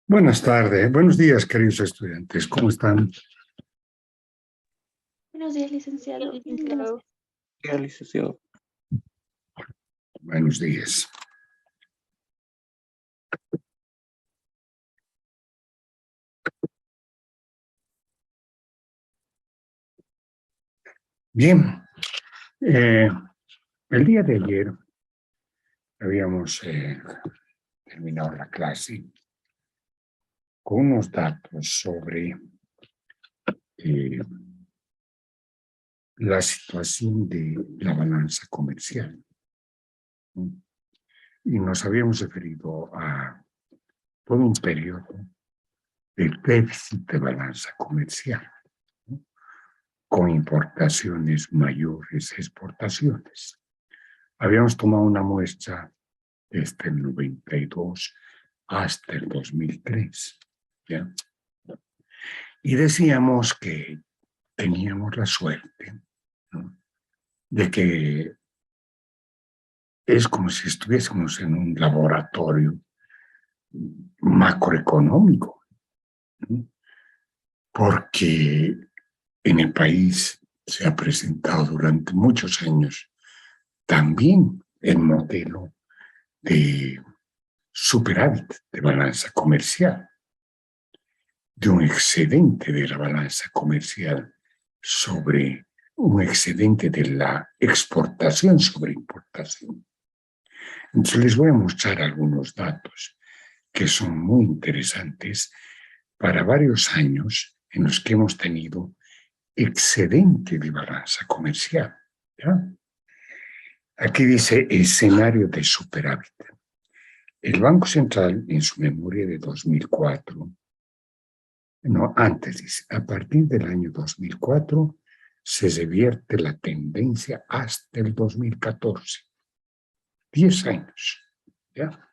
Buenas tardes, buenos días, queridos estudiantes, ¿cómo están? Buenos días, licenciado. Licenciado. Licenciado. Buenos días. Bien, el día de ayer habíamos terminado la clase con unos datos sobre la situación de la balanza comercial. Y nos habíamos referido a todo un periodo de déficit de balanza comercial, ¿no? Con importaciones mayores, exportaciones. Habíamos tomado una muestra desde el 92 hasta el 2003, ¿ya? Y decíamos que teníamos la suerte, ¿no?, de que es como si estuviésemos en un laboratorio macroeconómico, ¿no?, porque en el país se ha presentado durante muchos años también el modelo de superávit de balanza comercial, de un excedente de la balanza comercial sobre un excedente de la exportación sobre importación. Entonces les voy a mostrar algunos datos que son muy interesantes para varios años en los que hemos tenido excedente de balanza comercial, ¿ya? Aquí dice escenario de superávit. El Banco Central, en su memoria de 2004, no, antes dice, a partir del año 2004 se revierte la tendencia hasta el 2014. 10 años, ¿ya?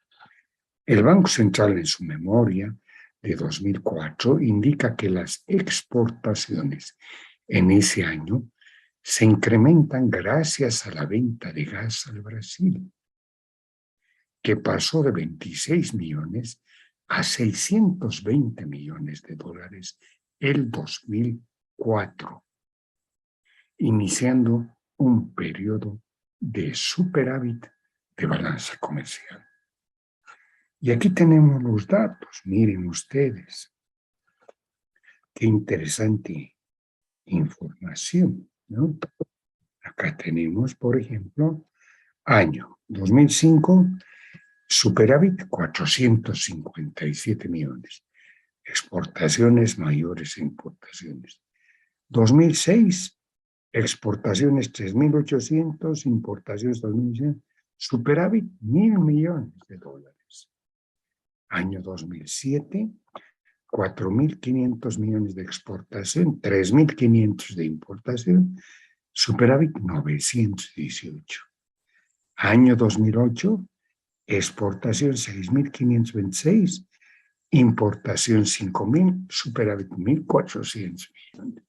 El Banco Central, en su memoria de 2004, indica que las exportaciones en ese año se incrementan gracias a la venta de gas al Brasil, que pasó de 26 millones a 620 millones de dólares el 2004, iniciando un periodo de superávit de balanza comercial. Y aquí tenemos los datos, miren ustedes. Qué interesante información, ¿no? Acá tenemos, por ejemplo, año 2005, superávit 457 millones. Exportaciones mayores e importaciones. 2006, exportaciones 3.800, importaciones 2.100, superávit 1.000 millones de dólares. Año 2007, 4.500 millones de exportación, 3.500 de importación, superávit 918. Año 2008, exportación 6.526, importación 5.000, superávit 1.400 millones.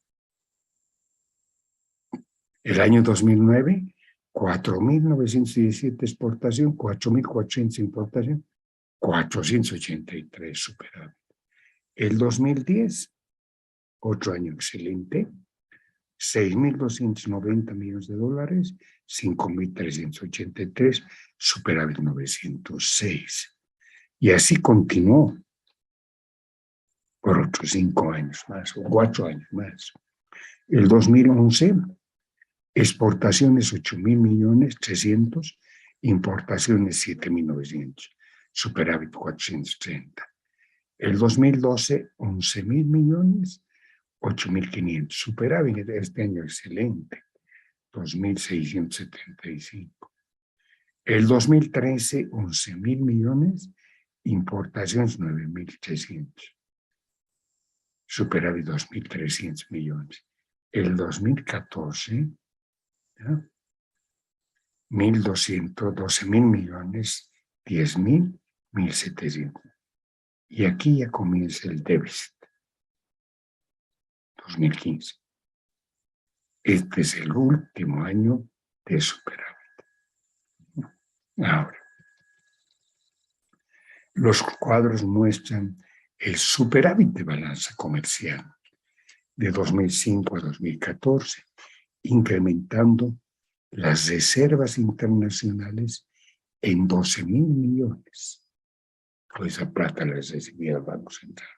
El año 2009, 4.917 exportación, 4.400 importación, 483 superávit. El 2010, otro año excelente, 6.290 millones de dólares, 5.383, superávit 906. Y así continuó por otros 5 años más, o 4 años más. El 2011, exportaciones 8.000 millones, 300, importaciones 7.900, superávit 430. El 2012, 11.000 millones, 8.500, superávit este año excelente, 2.675. El 2013, 11.000 millones, importaciones 9.300, superávit 2.300 millones. El 2014, ¿ya? 12.000 millones, 10.000, 1.700. Y aquí ya comienza el déficit, 2015. Este es el último año de superávit. Ahora, los cuadros muestran el superávit de balanza comercial de 2005 a 2014, incrementando las reservas internacionales en 12.000 millones. Toda esa plata la recibía el Banco Central.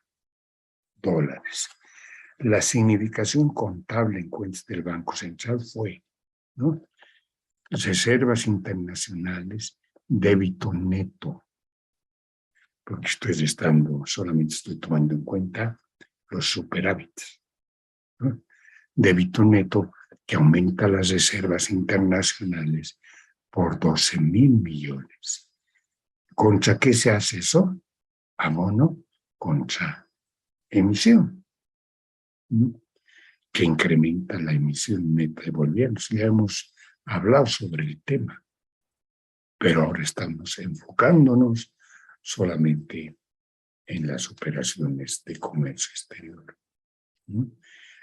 Dólares. La significación contable en cuentas del Banco Central fue, ¿no?, reservas internacionales, débito neto, porque solamente estoy tomando en cuenta los superávits, ¿no? Débito neto que aumenta las reservas internacionales por 12.000 millones. ¿Contra qué se hace eso? Abono contra emisión, ¿no?, que incrementa la emisión neta de bolivianos. Ya hemos hablado sobre el tema, pero ahora estamos enfocándonos solamente en las operaciones de comercio exterior, ¿no?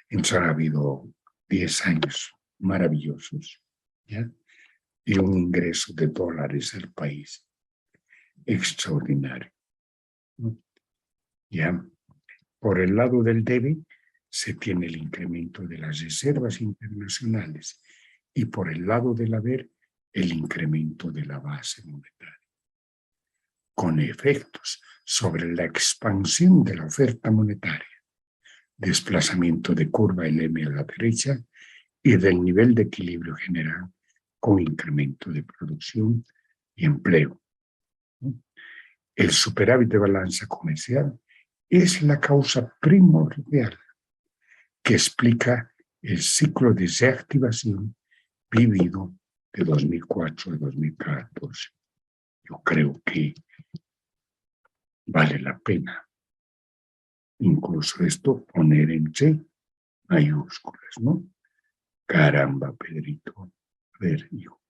Entonces ha habido 10 años maravillosos, ¿ya?, y un ingreso de dólares al país extraordinario, ¿no? Ya, por el lado del debe se tiene el incremento de las reservas internacionales y por el lado del haber el incremento de la base monetaria, con efectos sobre la expansión de la oferta monetaria, desplazamiento de curva LM a la derecha y del nivel de equilibrio general con incremento de producción y empleo. El superávit de balanza comercial es la causa primordial que explica el ciclo de reactivación vivido de 2004 a 2014. Yo creo que vale la pena incluso esto poner entre mayúsculas, ¿no? Caramba, Pedrito. A ver, hijo.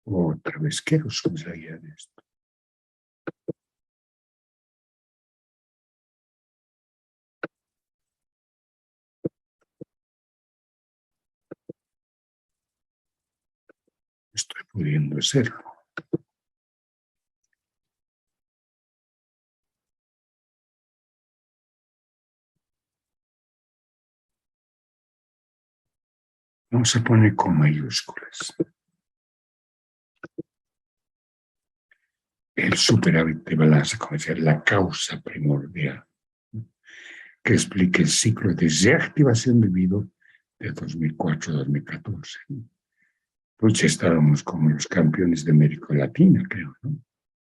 Otra vez quiero subrayar esto. Estoy pudiendo hacerlo. Vamos a poner con mayúsculas. El superávit de balanza comercial, la causa primordial, ¿no?, que explica el ciclo de reactivación vivido de 2004 a 2014. Pues estábamos como los campeones de América Latina, creo, ¿no?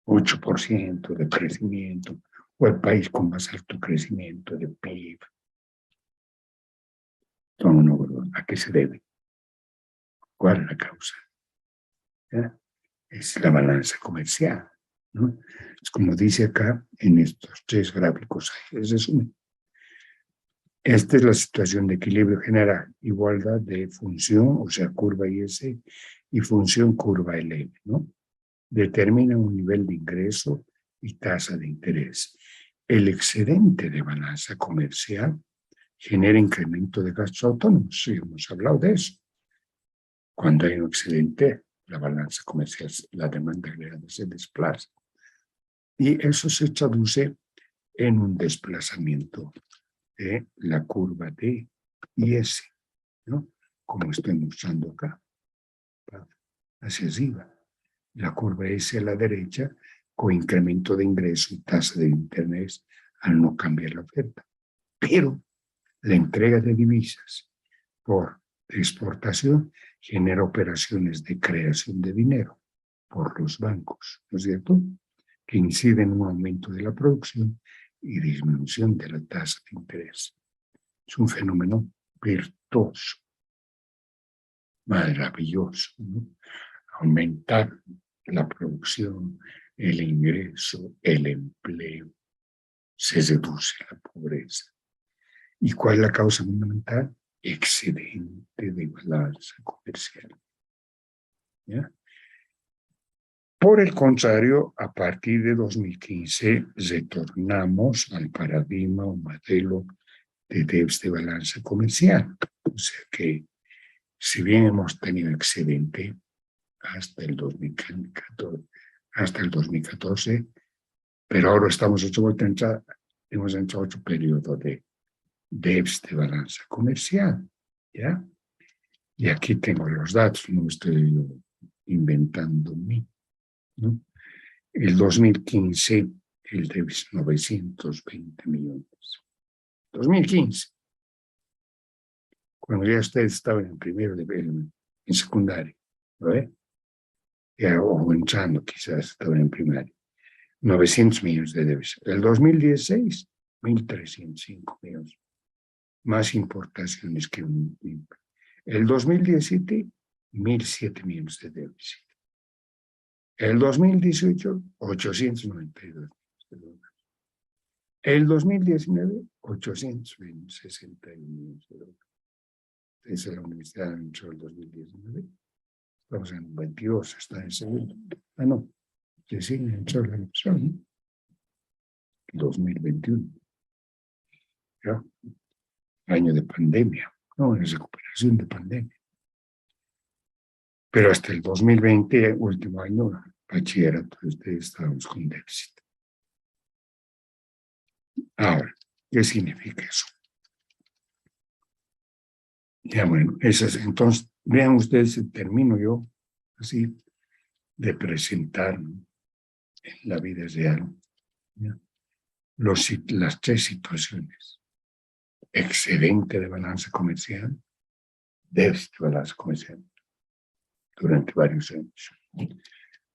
8% de crecimiento, o el país con más alto crecimiento de PIB. No, ¿a qué se debe? ¿Cuál es la causa? ¿Ya? es la balanza comercial, ¿no? Es como dice acá en estos 3 gráficos, es resumen. Esta es la situación de equilibrio general, igualdad de función, o sea, curva IS, y función curva LM, ¿no? Determina un nivel de ingreso y tasa de interés. El excedente de balanza comercial genera incremento de gastos autónomos, sí, hemos hablado de eso. Cuando hay un excedente, la balanza comercial, la demanda agregada se desplaza. Y eso se traduce en un desplazamiento de la curva de IS, ¿no? Como estoy mostrando acá, hacia arriba. La curva S a la derecha, con incremento de ingreso y tasa de interés al no cambiar la oferta. Pero la entrega de divisas por exportación genera operaciones de creación de dinero por los bancos, ¿no es cierto?, que inciden en un aumento de la producción y disminución de la tasa de interés. Es un fenómeno virtuoso, maravilloso, ¿no? Aumentar la producción, el ingreso, el empleo, se reduce la pobreza. ¿Y cuál es la causa fundamental? Excedente de balanza comercial. ¿Ya? Por el contrario, a partir de 2015 retornamos al paradigma o modelo de déficit de balanza comercial. O sea que, si bien hemos tenido excedente hasta el 2014, pero ahora estamos hemos entrado a otro periodo de déficit de balanza comercial, ¿ya? Y aquí tengo los datos, no me estoy inventando mí, ¿no? El 2015, el déficit 920 millones. 2015, cuando ya ustedes estaban en primero nivel, en secundaria, ¿no? O entrando quizás, estaban en primaria. 900 millones de déficit. El 2016, 1.305 millones. Más importaciones que un. El 2017, 1.007 millones de déficit. El 2018, 892 millones de dólares. El 2019, 861 millones de dólares. Esa es la universidad entró el 2019. Estamos en 22, está en segundo. Ah, no, que sí, entró la elección, ¿no? 2021. ¿Ya? Año de pandemia, no, en recuperación de pandemia. Pero hasta el 2020, último año, bachillerato, estábamos con déficit. Ahora, ¿qué significa eso? Ya bueno, entonces, vean ustedes, termino yo así de presentar, ¿no?, en la vida real, ¿ya?, las 3 situaciones: excedente de balanza comercial, déficit de balanza comercial, durante varios años.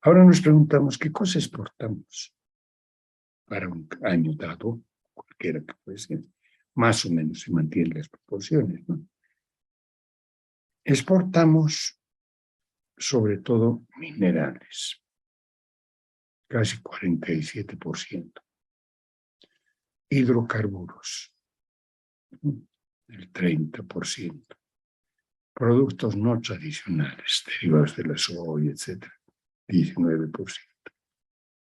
Ahora nos preguntamos, ¿qué cosa exportamos para un año dado, cualquiera que puede ser? Más o menos se mantienen las proporciones, ¿no? Exportamos sobre todo minerales, casi 47%. Hidrocarburos, el 30%. Productos no tradicionales, derivados de la soya, etc., 19%.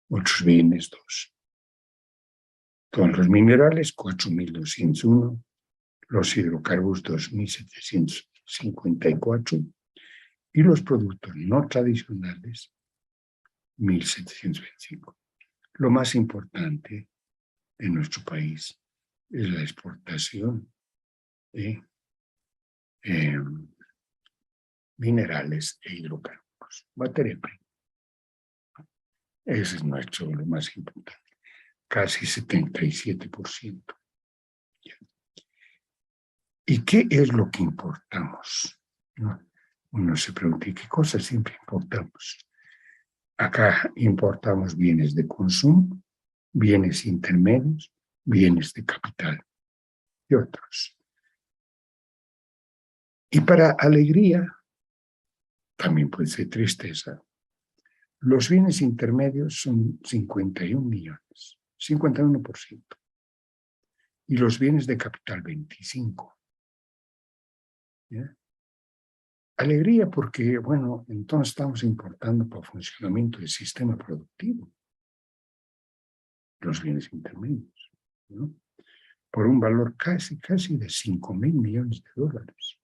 Otros bienes, 2%. Con los minerales, 4.201. Los hidrocarburos, 2.754. Y los productos no tradicionales, 1.725. Lo más importante en nuestro país es la exportación de minerales e hidrocarburos, materia prima. Ese es lo más importante, casi 77%. ¿Y qué es lo que importamos? ¿No? Uno se pregunta, ¿qué cosas siempre importamos? Acá importamos bienes de consumo, bienes intermedios, bienes de capital y otros. Y para alegría, también puede ser tristeza, Los bienes intermedios son 51 millones, 51%. Y los bienes de capital, 25. ¿Ya? Alegría porque, bueno, entonces estamos importando para el funcionamiento del sistema productivo los bienes intermedios, ¿no? Por un valor casi de 5.000 millones de dólares.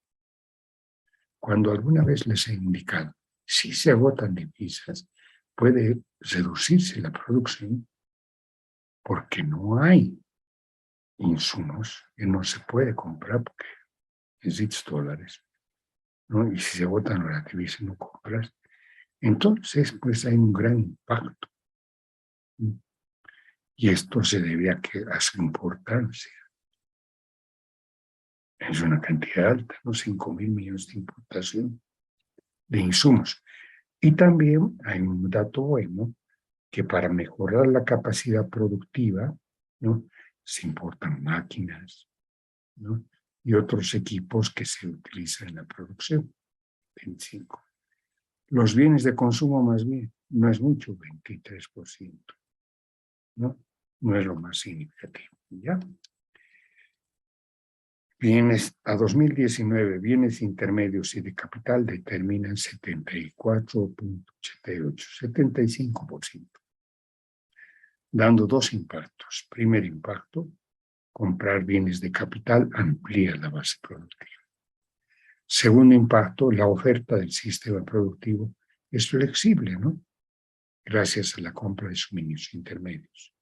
Cuando alguna vez les he indicado, si se agotan divisas, puede reducirse la producción porque no hay insumos que no se puede comprar porque necesitas dólares, ¿no? Y si se agotan las divisas no compras. Entonces, pues hay un gran impacto. Y esto se debe a su importancia. Es una cantidad alta, ¿no? 5.000 millones de importación de insumos. Y también hay un dato bueno, que para mejorar la capacidad productiva, ¿no? Se importan máquinas, ¿no? Y otros equipos que se utilizan en la producción. 25. Los bienes de consumo más bien, no es mucho, 23%, ¿no? No es lo más significativo, ¿ya? Bienes a 2019, bienes intermedios y de capital determinan 74.88, 75%, dando dos impactos. Primer impacto, comprar bienes de capital amplía la base productiva. Segundo impacto, la oferta del sistema productivo es flexible, ¿no? Gracias a la compra de suministros intermedios.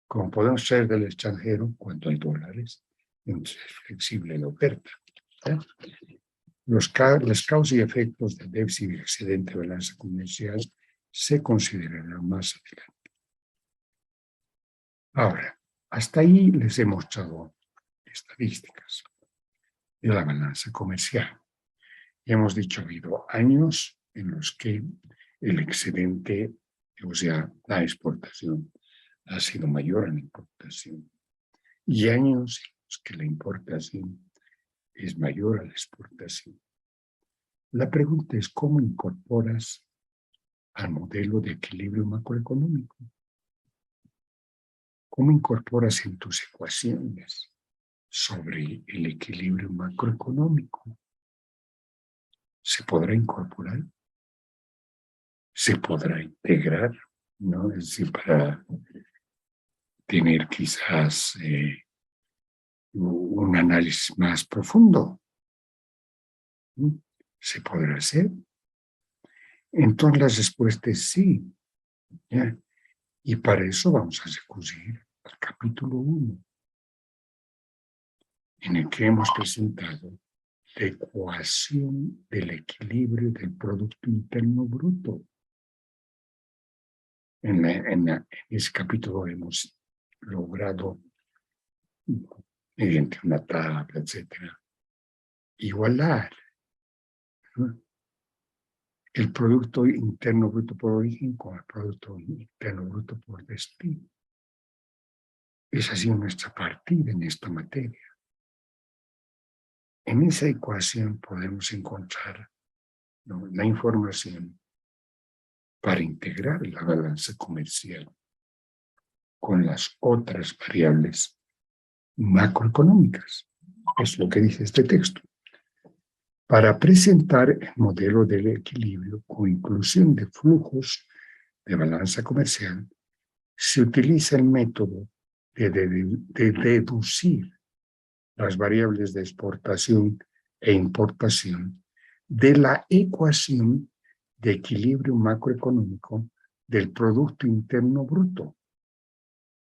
Como podemos ser del extranjero, cuando hay dólares, entonces es flexible la oferta. ¿Eh? Las causas y efectos del déficit y excedente de balanza comercial se considerarán más adelante. Ahora, hasta ahí les he mostrado estadísticas de la balanza comercial. Y hemos dicho, ha habido años en los que el excedente, o sea, la exportación, ha sido mayor a la importación. Y años en los que la importación es mayor a la exportación. La pregunta es, ¿cómo incorporas al modelo de equilibrio macroeconómico? ¿Cómo incorporas en tus ecuaciones sobre el equilibrio macroeconómico? ¿Se podrá incorporar? ¿Se podrá integrar? ¿No? Es decir, para tener quizás un análisis más profundo. ¿Se podrá hacer? Entonces la respuesta es sí. ¿Ya? Y para eso vamos a recurrir al capítulo 1, en el que hemos presentado la ecuación del equilibrio del Producto Interno Bruto. En ese capítulo hemos logrado, mediante una tabla, etcétera, igualar, ¿no?, el Producto Interno Bruto por origen con el Producto Interno Bruto por destino. Esa ha sido nuestra partida en esta materia. En esa ecuación podemos encontrar, ¿no?, la información para integrar la balanza comercial con las otras variables macroeconómicas. Es lo que dice este texto. Para presentar el modelo del equilibrio con inclusión de flujos de balanza comercial, se utiliza el método de deducir las variables de exportación e importación de la ecuación de equilibrio macroeconómico del Producto Interno Bruto,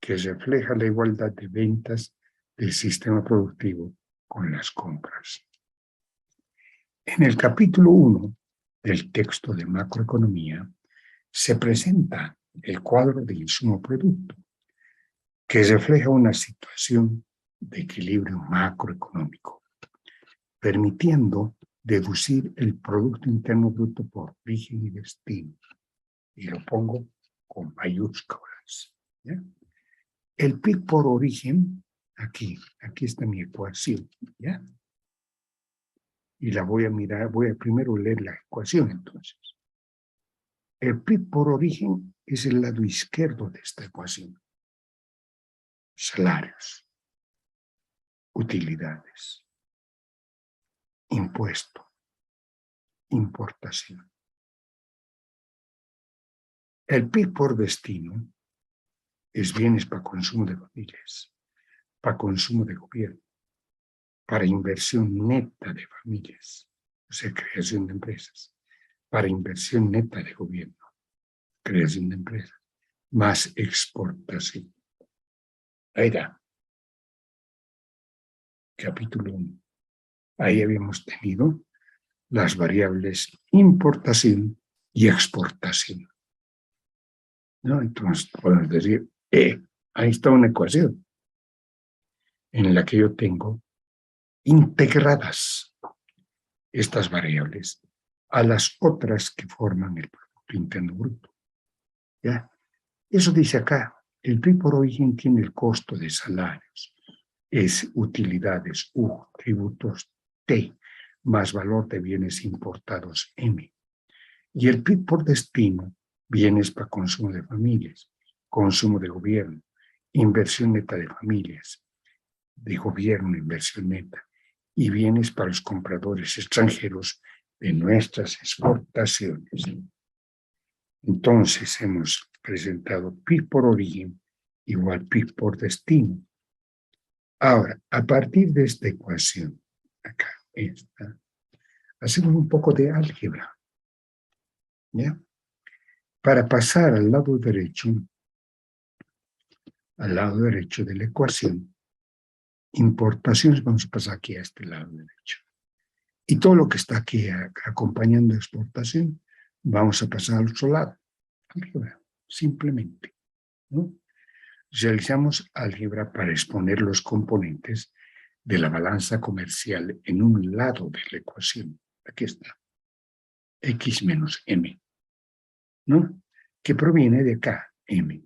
que refleja la igualdad de ventas del sistema productivo con las compras. En el capítulo 1 del texto de macroeconomía se presenta el cuadro de insumo-producto, que refleja una situación de equilibrio macroeconómico, permitiendo deducir el Producto Interno Bruto por origen y destino. Y lo pongo con mayúsculas, ¿ya? El PIB por origen, aquí está mi ecuación, ¿ya? Y la voy a mirar, voy a primero leer la ecuación entonces. El PIB por origen es el lado izquierdo de esta ecuación. Salarios, utilidades, impuesto, importación. El PIB por destino es bienes para consumo de familias, para consumo de gobierno, para inversión neta de familias, o sea, creación de empresas, para inversión neta de gobierno, creación de empresas, más exportación. Ahí da. Capítulo 1. Ahí habíamos tenido las variables importación y exportación, ¿no? Entonces podemos decir, ahí está una ecuación en la que yo tengo integradas estas variables a las otras que forman el Producto Interno Bruto. ¿Ya? Eso dice acá, el PIB por origen tiene el costo de salarios, es utilidades U, tributos T, más valor de bienes importados M. Y el PIB por destino, bienes para consumo de familias, consumo de gobierno, inversión neta de familias, de gobierno, inversión neta, y bienes para los compradores extranjeros de nuestras exportaciones. Entonces hemos presentado PIB por origen igual PIB por destino. Ahora, a partir de esta ecuación, acá, esta, hacemos un poco de álgebra, ¿ya? Para pasar al lado derecho de la ecuación, importaciones, vamos a pasar aquí a este lado derecho. Y todo lo que está aquí acompañando exportación, vamos a pasar al otro lado. Álgebra, simplemente, ¿no? Realizamos álgebra para exponer los componentes de la balanza comercial en un lado de la ecuación. Aquí está. X menos M, ¿no? Que proviene de acá, M.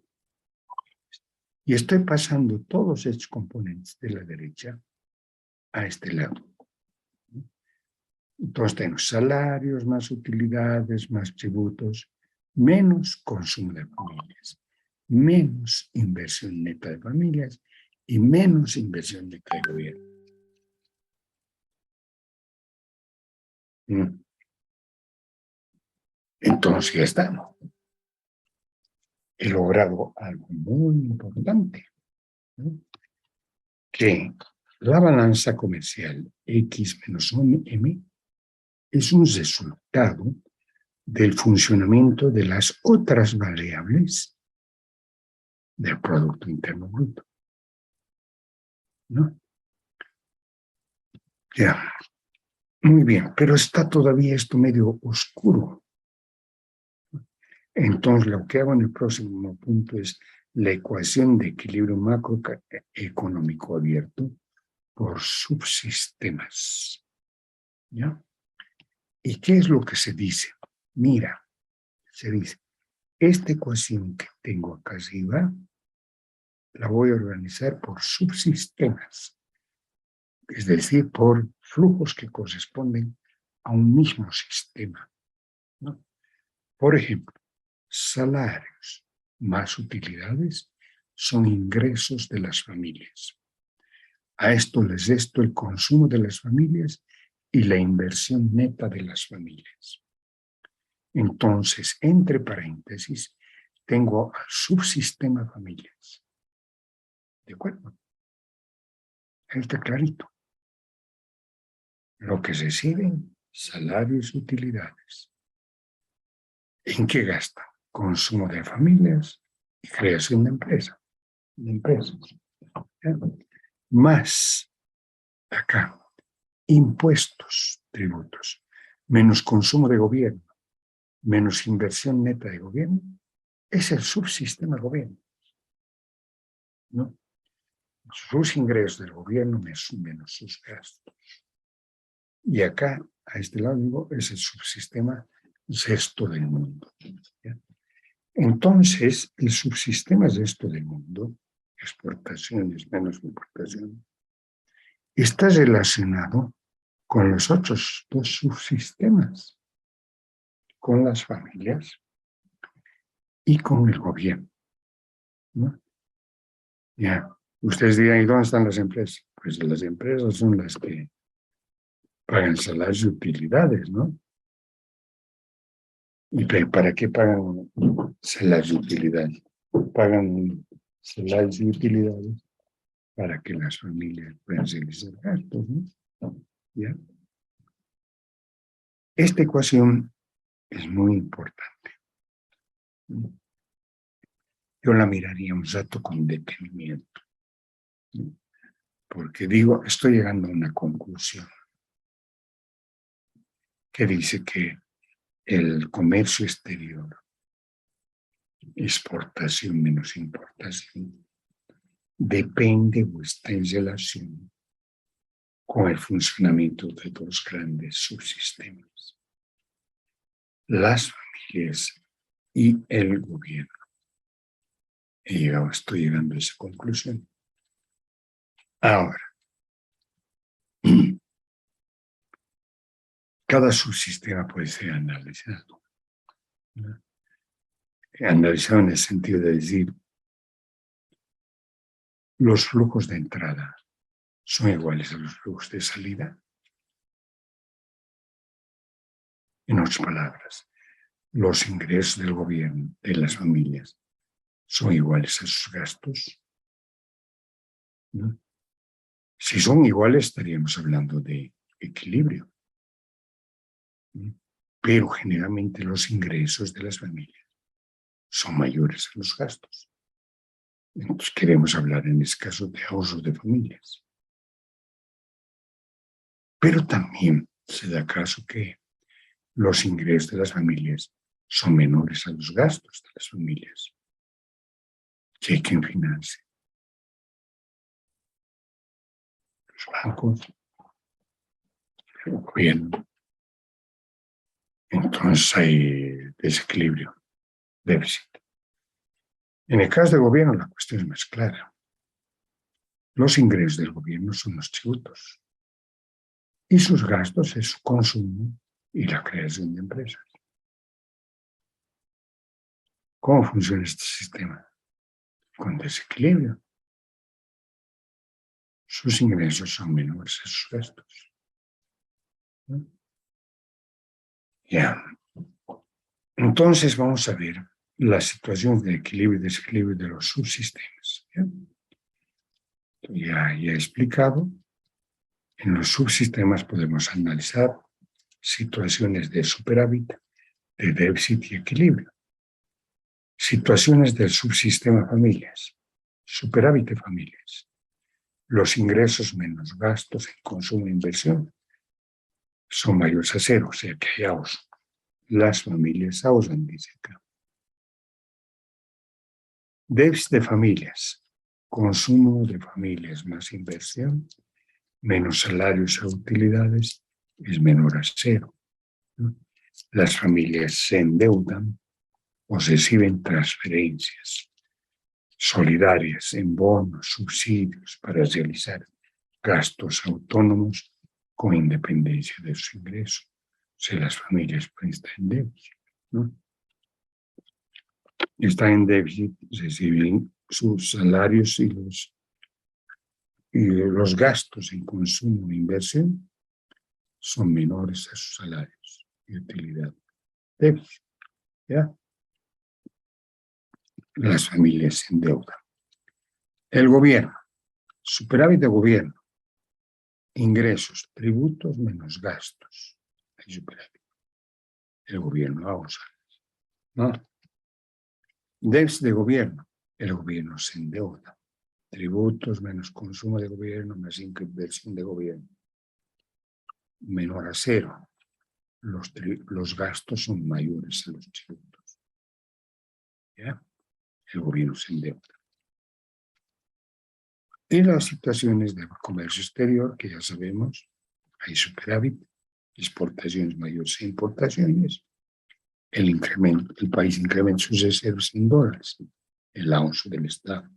Y estoy pasando todos estos componentes de la derecha a este lado. Entonces tenemos salarios, más utilidades, más tributos, menos consumo de familias, menos inversión neta de familias y menos inversión neta de gobierno. Entonces ya está. He logrado algo muy importante, ¿no? Que la balanza comercial X menos M es un resultado del funcionamiento de las otras variables del Producto Interno Bruto, ¿no? Ya, muy bien, pero está todavía esto medio oscuro. Entonces, lo que hago en el próximo punto es la ecuación de equilibrio macroeconómico abierto por subsistemas, ¿ya? ¿Y qué es lo que se dice? Mira, se dice, esta ecuación que tengo acá arriba, la voy a organizar por subsistemas, es decir, por flujos que corresponden a un mismo sistema, ¿no? Por ejemplo, salarios más utilidades son ingresos de las familias. A esto les resto el consumo de las familias y la inversión neta de las familias. Entonces, entre paréntesis, tengo al subsistema familias. ¿De acuerdo? Ahí está clarito. Lo que reciben, salarios y utilidades. ¿En qué gastan? Consumo de familias y creación de empresas. Más, acá, impuestos, tributos, menos consumo de gobierno, menos inversión neta de gobierno, es el subsistema gobierno, ¿no? Sus ingresos del gobierno menos sus gastos. Y acá, a este lado, digo, es el subsistema resto del mundo, ¿ya? Entonces, el subsistema resto del mundo, exportaciones menos importaciones, está relacionado con los otros dos subsistemas, con las familias y con el gobierno, ¿no? Ya, ustedes dirán, ¿y dónde están las empresas? Pues las empresas son las que pagan salarios y utilidades, ¿no? ¿Y para qué pagan salarios y utilidades? Pagan salarios y utilidades para que las familias puedan realizar gastos, ¿no? ¿Ya? Esta ecuación es muy importante. Yo la miraría un rato con detenimiento, ¿no? Porque digo, estoy llegando a una conclusión que dice que el comercio exterior, exportación menos importación, depende o está en relación con el funcionamiento de dos grandes subsistemas, las familias y el gobierno. Estoy llegando a esa conclusión. Ahora, cada subsistema puede ser analizado, ¿no? Analizado en el sentido de decir, los flujos de entrada son iguales a los flujos de salida. En otras palabras, los ingresos del gobierno, de las familias, son iguales a sus gastos, ¿no? Si son iguales, estaríamos hablando de equilibrio, ¿no? Pero generalmente los ingresos de las familias son mayores a los gastos. Entonces queremos hablar en este caso de ahorro de familias. Pero también se da caso que los ingresos de las familias son menores a los gastos de las familias. ¿Y hay quien financie? Los bancos, el gobierno. Entonces hay desequilibrio, déficit. En el caso del gobierno la cuestión es más clara. Los ingresos del gobierno son los tributos y sus gastos es su consumo y la creación de empresas. ¿Cómo funciona este sistema? Con desequilibrio. Sus ingresos son menores a sus gastos, ¿no? Ya. Entonces vamos a ver la situación de equilibrio y desequilibrio de los subsistemas. Ya he explicado. En los subsistemas podemos analizar situaciones de superávit, de déficit y equilibrio. Situaciones del subsistema familias, superávit de familias, los ingresos menos gastos en consumo e inversión son mayores a cero, o sea que hay ahorro. Las familias ahorran, dice acá. Déficit de familias, consumo de familias más inversión, menos salarios a utilidades, es menor a cero, ¿no? Las familias se endeudan o reciben transferencias solidarias en bonos, subsidios para realizar gastos autónomos con independencia de sus ingresos. O sea, las familias pueden estar en déficit, ¿no? Están en déficit, reciben sus salarios y los gastos en consumo e inversión son menores a sus salarios y utilidad. Déficit, ¿ya? Las familias se endeudan. El gobierno, superávit de gobierno, ingresos, tributos menos gastos. Hay superávit. El gobierno ahorra, ¿no? Déficit de gobierno, el gobierno se endeuda. Tributos menos consumo de gobierno más inversión de gobierno. Menor a cero. Los gastos son mayores a los tributos, ¿ya? El gobierno se endeuda. En las situaciones de comercio exterior, que ya sabemos, hay superávit, exportaciones mayores e importaciones. El país incrementa sus reservas en dólares, el ahorro del Estado.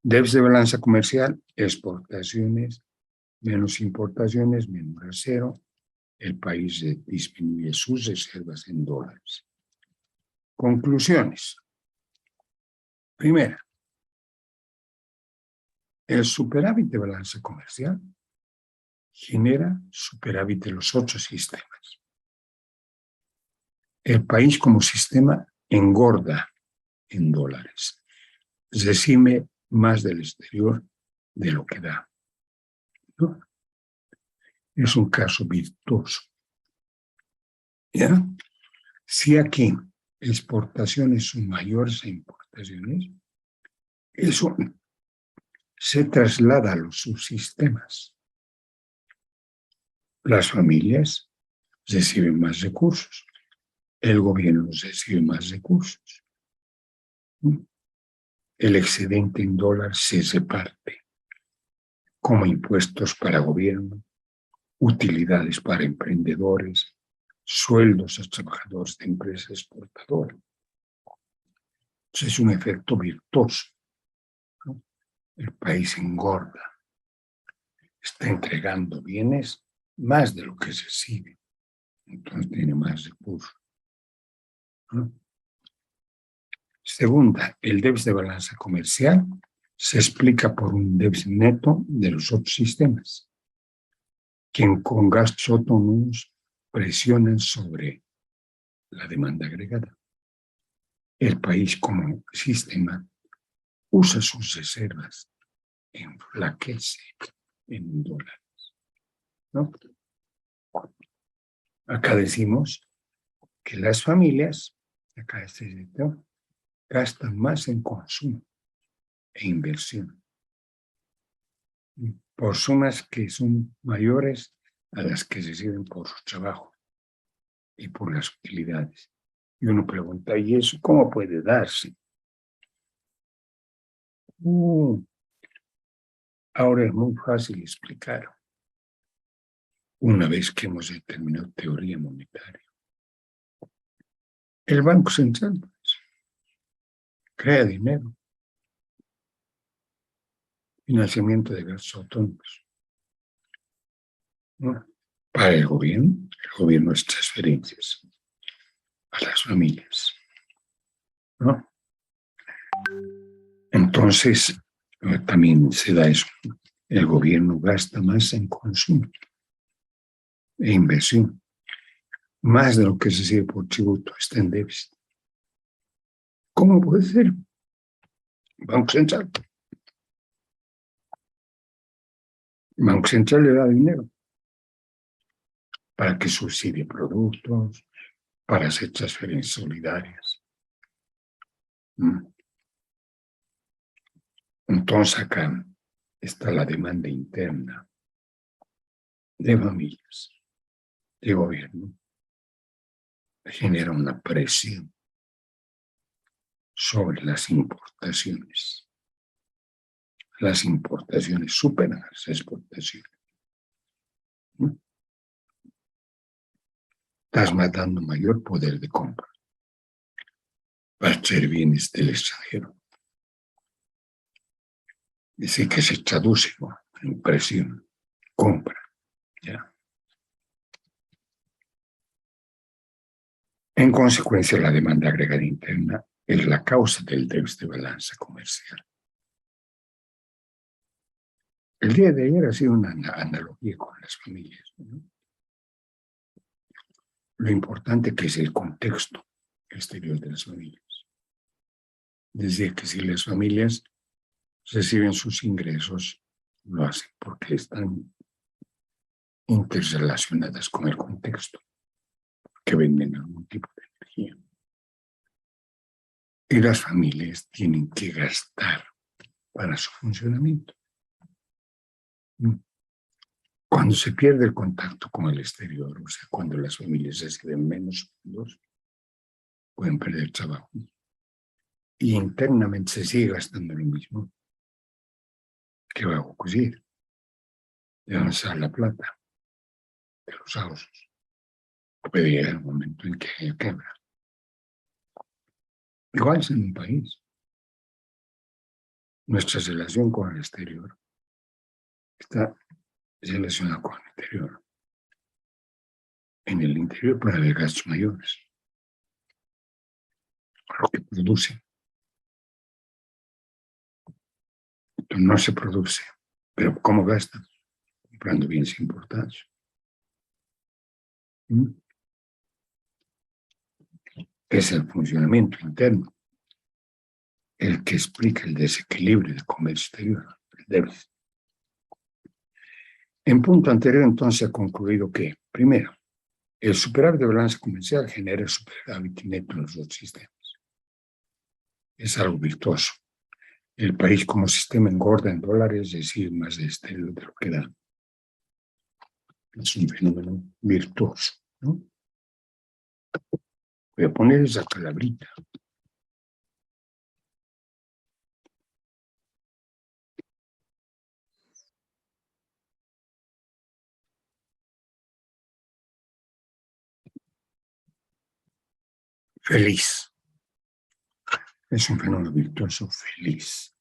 Déficit de balanza comercial, exportaciones menos importaciones, menor a cero. El país disminuye sus reservas en dólares. Conclusiones. Primera, el superávit de balanza comercial genera superávit de los 8 sistemas. El país como sistema engorda en dólares, recibe más del exterior de lo que da. ¿No? Es un caso virtuoso. ¿Ya? Si aquí exportaciones son mayores a importaciones, eso se traslada a los subsistemas. Las familias reciben más recursos, el gobierno recibe más recursos. El excedente en dólar se reparte como impuestos para gobierno, utilidades para emprendedores, sueldos a trabajadores de empresas exportadoras. Entonces es un efecto virtuoso, ¿no? El país engorda, está entregando bienes más de lo que se recibe, entonces tiene más recursos, ¿no? Segunda, el déficit de balanza comercial se explica por un déficit neto de los otros sistemas, que con gastos autónomos presionan sobre la demanda agregada. El país como sistema usa sus reservas, enflaquece en dólares, ¿no? Acá decimos que las familias, acá este sector, gastan más en consumo e inversión, por sumas que son mayores a las que se reciben por su trabajo y por las utilidades. Y uno pregunta, ¿y eso cómo puede darse? Ahora es muy fácil explicar, una vez que hemos determinado teoría monetaria. El Banco Central, pues, crea dinero, financiamiento de gastos autónomos, ¿no? Para el gobierno es transferencias a las familias, ¿no? Entonces, también se da eso. El gobierno gasta más en consumo e inversión, más de lo que se recibe por tributo, está en déficit. ¿Cómo puede ser? Banco Central. El Banco Central le da dinero para que subsidie productos, para hacer transferencias solidarias. Entonces acá está la demanda interna de familias, de gobierno, genera una presión sobre las importaciones. Las importaciones superan a las exportaciones. Estás matando mayor poder de compra para traer bienes del extranjero. Dice que se traduce en presión, compra. ¿Ya? En consecuencia, la demanda agregada interna es la causa del déficit de balanza comercial. El día de ayer ha sido una analogía con las familias, ¿no? Lo importante que es el contexto exterior de las familias. Decía que si las familias reciben sus ingresos, lo hacen porque están interrelacionadas con el contexto, que venden algún tipo de energía. Y las familias tienen que gastar para su funcionamiento. Cuando se pierde el contacto con el exterior, o sea, cuando las familias reciben menos fondos, pueden perder trabajo. Y internamente se sigue gastando lo mismo. ¿Qué va a ocurrir? ¿De dónde sale la plata? De los ahorros. Puede llegar el momento en que haya quiebra. Igual es en un país. Nuestra relación con el exterior está relacionada con el interior. En el interior puede haber gastos mayores, lo que produce Entonces, no se produce. Pero ¿cómo gasta? Comprando bienes importados. Es el funcionamiento interno el que explica el desequilibrio del comercio exterior, el déficit. En punto anterior, entonces, se ha concluido que, primero, el superávit de balanza comercial genera superávit neto en los dos sistemas. Es algo virtuoso. El país como sistema engorda en dólares, es decir, más de exterior de lo que da. Es un fenómeno virtuoso, ¿no? Voy a poner esa palabrita. Feliz. Es un fenómeno virtuoso feliz.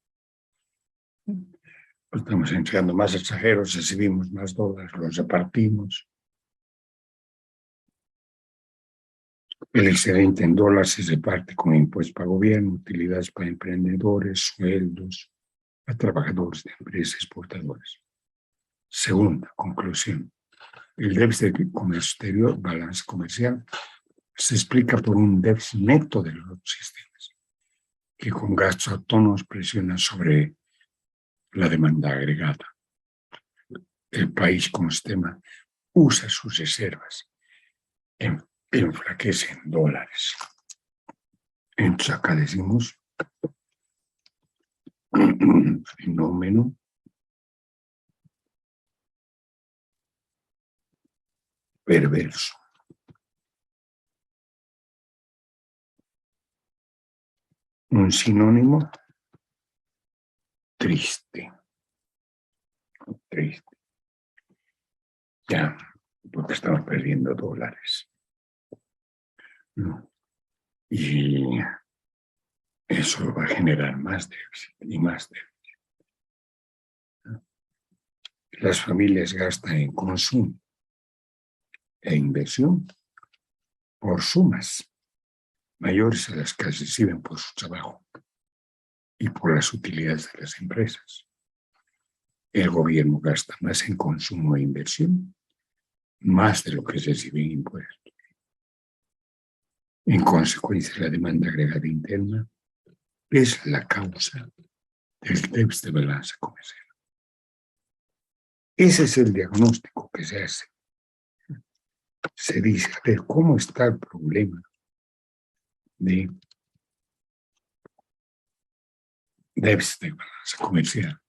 Estamos entregando más extranjeros, recibimos más dólares, los repartimos. El excedente en dólares se reparte con impuestos para gobierno, utilidades para emprendedores, sueldos a trabajadores de empresas exportadoras. Segunda conclusión. El déficit de comercio exterior, balance comercial, se explica por un déficit neto de los sistemas, que con gastos autónomos presiona sobre la demanda agregada. El país como sistema usa sus reservas, enflaquece en dólares. Entonces acá decimos fenómeno perverso. Un sinónimo triste. Triste. Ya, porque estamos perdiendo dólares. ¿No? Y eso va a generar más déficit y más déficit. ¿No? Las familias gastan en consumo e inversión por sumas mayores a las que reciben por su trabajo y por las utilidades de las empresas. El gobierno gasta más en consumo e inversión, más de lo que recibe en impuestos. En consecuencia, la demanda agregada interna es la causa del déficit de balanza comercial. Ese es el diagnóstico que se hace. Se dice, a ver, ¿cómo está el problema de déficit de balanza comercial?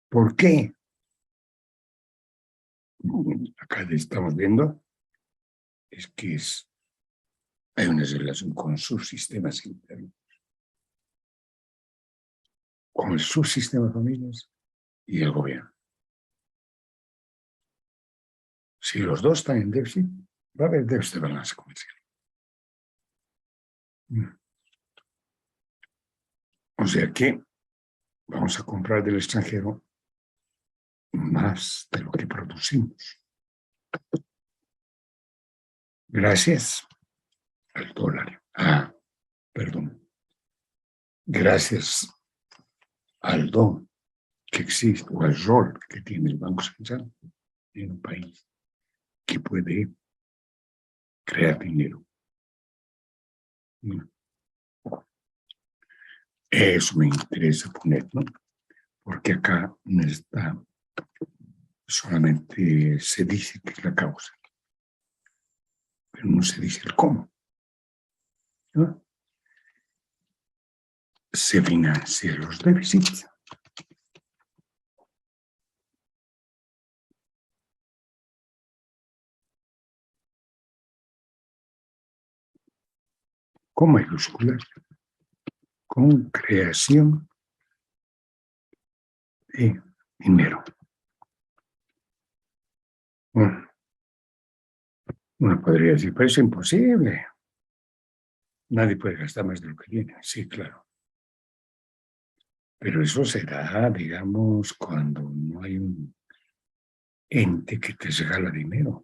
¿Por qué? Acá estamos viendo es que hay una relación con sus sistemas internos, con el subsistema de familias y el gobierno. Si los dos están en déficit, va a haber déficit de balanza comercial. O sea que vamos a comprar del extranjero más de lo que producimos. Gracias al dólar. Perdón. Gracias al don que existe o al rol que tiene el Banco Central en un país que puede crear dinero. Eso me interesa poner, ¿no? Porque acá no está, solamente se dice que es la causa, pero no se dice el cómo, ¿no? Se financian los déficits con mayúsculas, con creación de dinero. Bueno, uno podría decir, pero es imposible. Nadie puede gastar más de lo que tiene. Sí, claro. Pero eso se da, digamos, cuando no hay un ente que te regala dinero.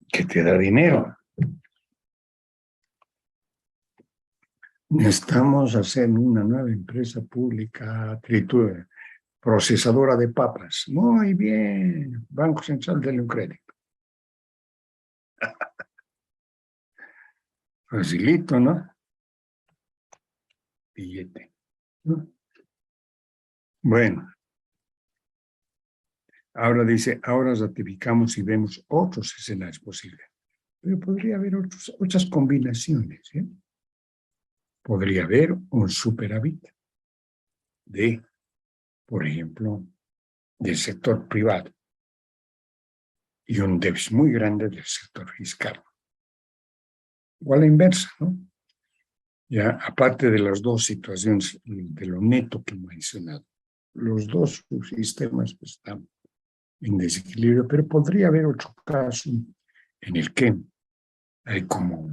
Que te da dinero. Estamos haciendo una nueva empresa pública procesadora de papas. Muy bien. Banco Central de un crédito. Facilito, ¿no? Billete. ¿No? Bueno, ahora dice, ahora ratificamos y vemos otros escenarios posibles. Pero podría haber otras combinaciones, ¿eh? Podría haber un superávit de, por ejemplo, del sector privado y un déficit muy grande del sector fiscal. O a la inversa, ¿no? Ya, aparte de las dos situaciones de lo neto que he mencionado, los dos sistemas están en desequilibrio, pero podría haber otro caso en el que hay como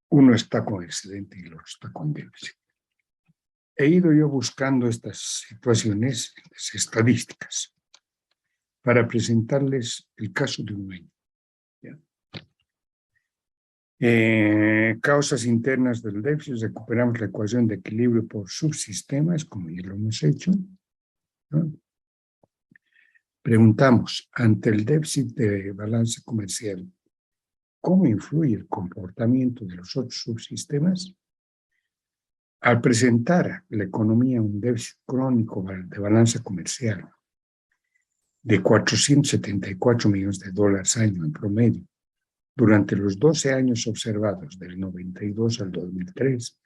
uno está con excedente y el otro está con déficit. He ido yo buscando estas situaciones, las estadísticas, para presentarles el caso de un año. Causas internas del déficit, recuperamos la ecuación de equilibrio por subsistemas, como ya lo hemos hecho, ¿no? Preguntamos, ante el déficit de balance comercial, ¿cómo influye el comportamiento de los otros subsistemas? Al presentar la economía un déficit crónico de balanza comercial de 474 millones de dólares año en promedio, durante los 12 años observados, del 92 al 2003,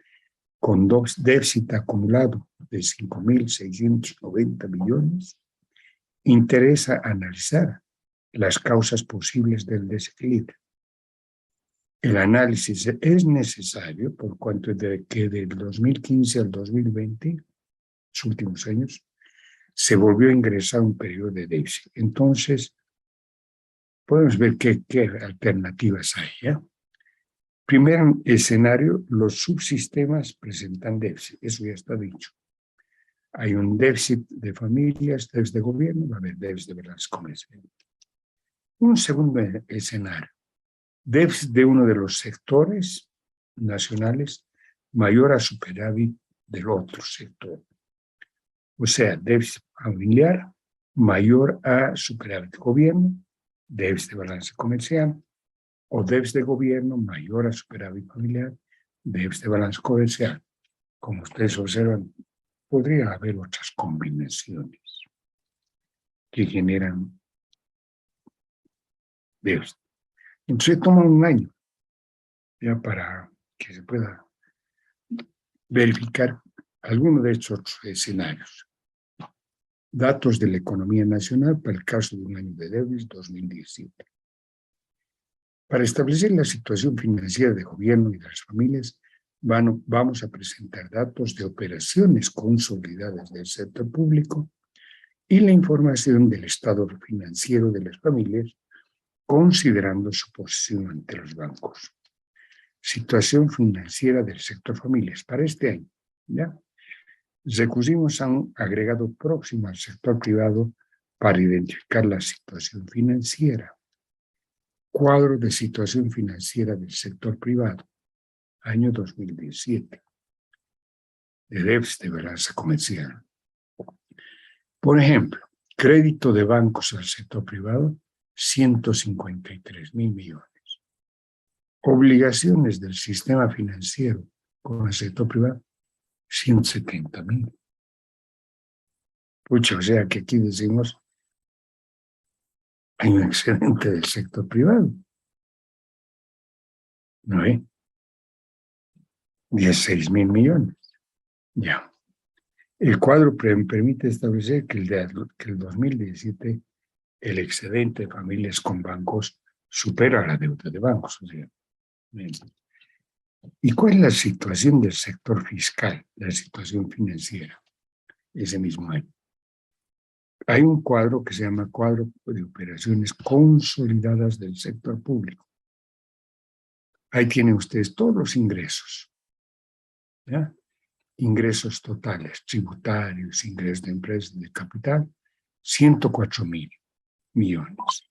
con déficit acumulado de 5.690 millones, interesa analizar las causas posibles del desequilibrio. El análisis es necesario por cuanto de que del 2015 al 2020, los últimos años, se volvió a ingresar un periodo de déficit. Entonces, podemos ver qué alternativas hay, ¿ya? Primer escenario, los subsistemas presentan déficit, eso ya está dicho. Hay un déficit de familias, déficit de gobierno, va a haber déficit de balance comercial. Un segundo escenario, déficit de uno de los sectores nacionales mayor a superávit del otro sector. O sea, déficit familiar mayor a superávit de gobierno, déficit de balance comercial, o déficit de gobierno mayor a superávit familiar, déficit de balance comercial. Como ustedes observan, podría haber otras combinaciones que generan déficit. Entonces toma un año ya para que se pueda verificar alguno de estos escenarios. Datos de la economía nacional para el caso de un año de déficit 2017. Para establecer la situación financiera del gobierno y de las familias, vamos a presentar datos de operaciones consolidadas del sector público y la información del estado financiero de las familias, considerando su posición ante los bancos. Situación financiera del sector familias para este año, ¿ya? Recurrimos a un agregado próximo al sector privado para identificar la situación financiera. Cuadro de situación financiera del sector privado, año 2017, de déficit de balanza comercial. Por ejemplo, crédito de bancos al sector privado, 153.000 millones. Obligaciones del sistema financiero con el sector privado, 170.000. Pucha, o sea que aquí decimos, hay un excedente del sector privado. ¿No hay? 16.000 millones. Ya. El cuadro permite establecer que el 2017 el excedente de familias con bancos supera la deuda de bancos. O sea, ¿y cuál es la situación del sector fiscal, la situación financiera ese mismo año? Hay un cuadro que se llama cuadro de operaciones consolidadas del sector público. Ahí tienen ustedes todos los ingresos, ¿ya? Ingresos totales, tributarios, ingresos de empresas, de capital, 104.000 millones.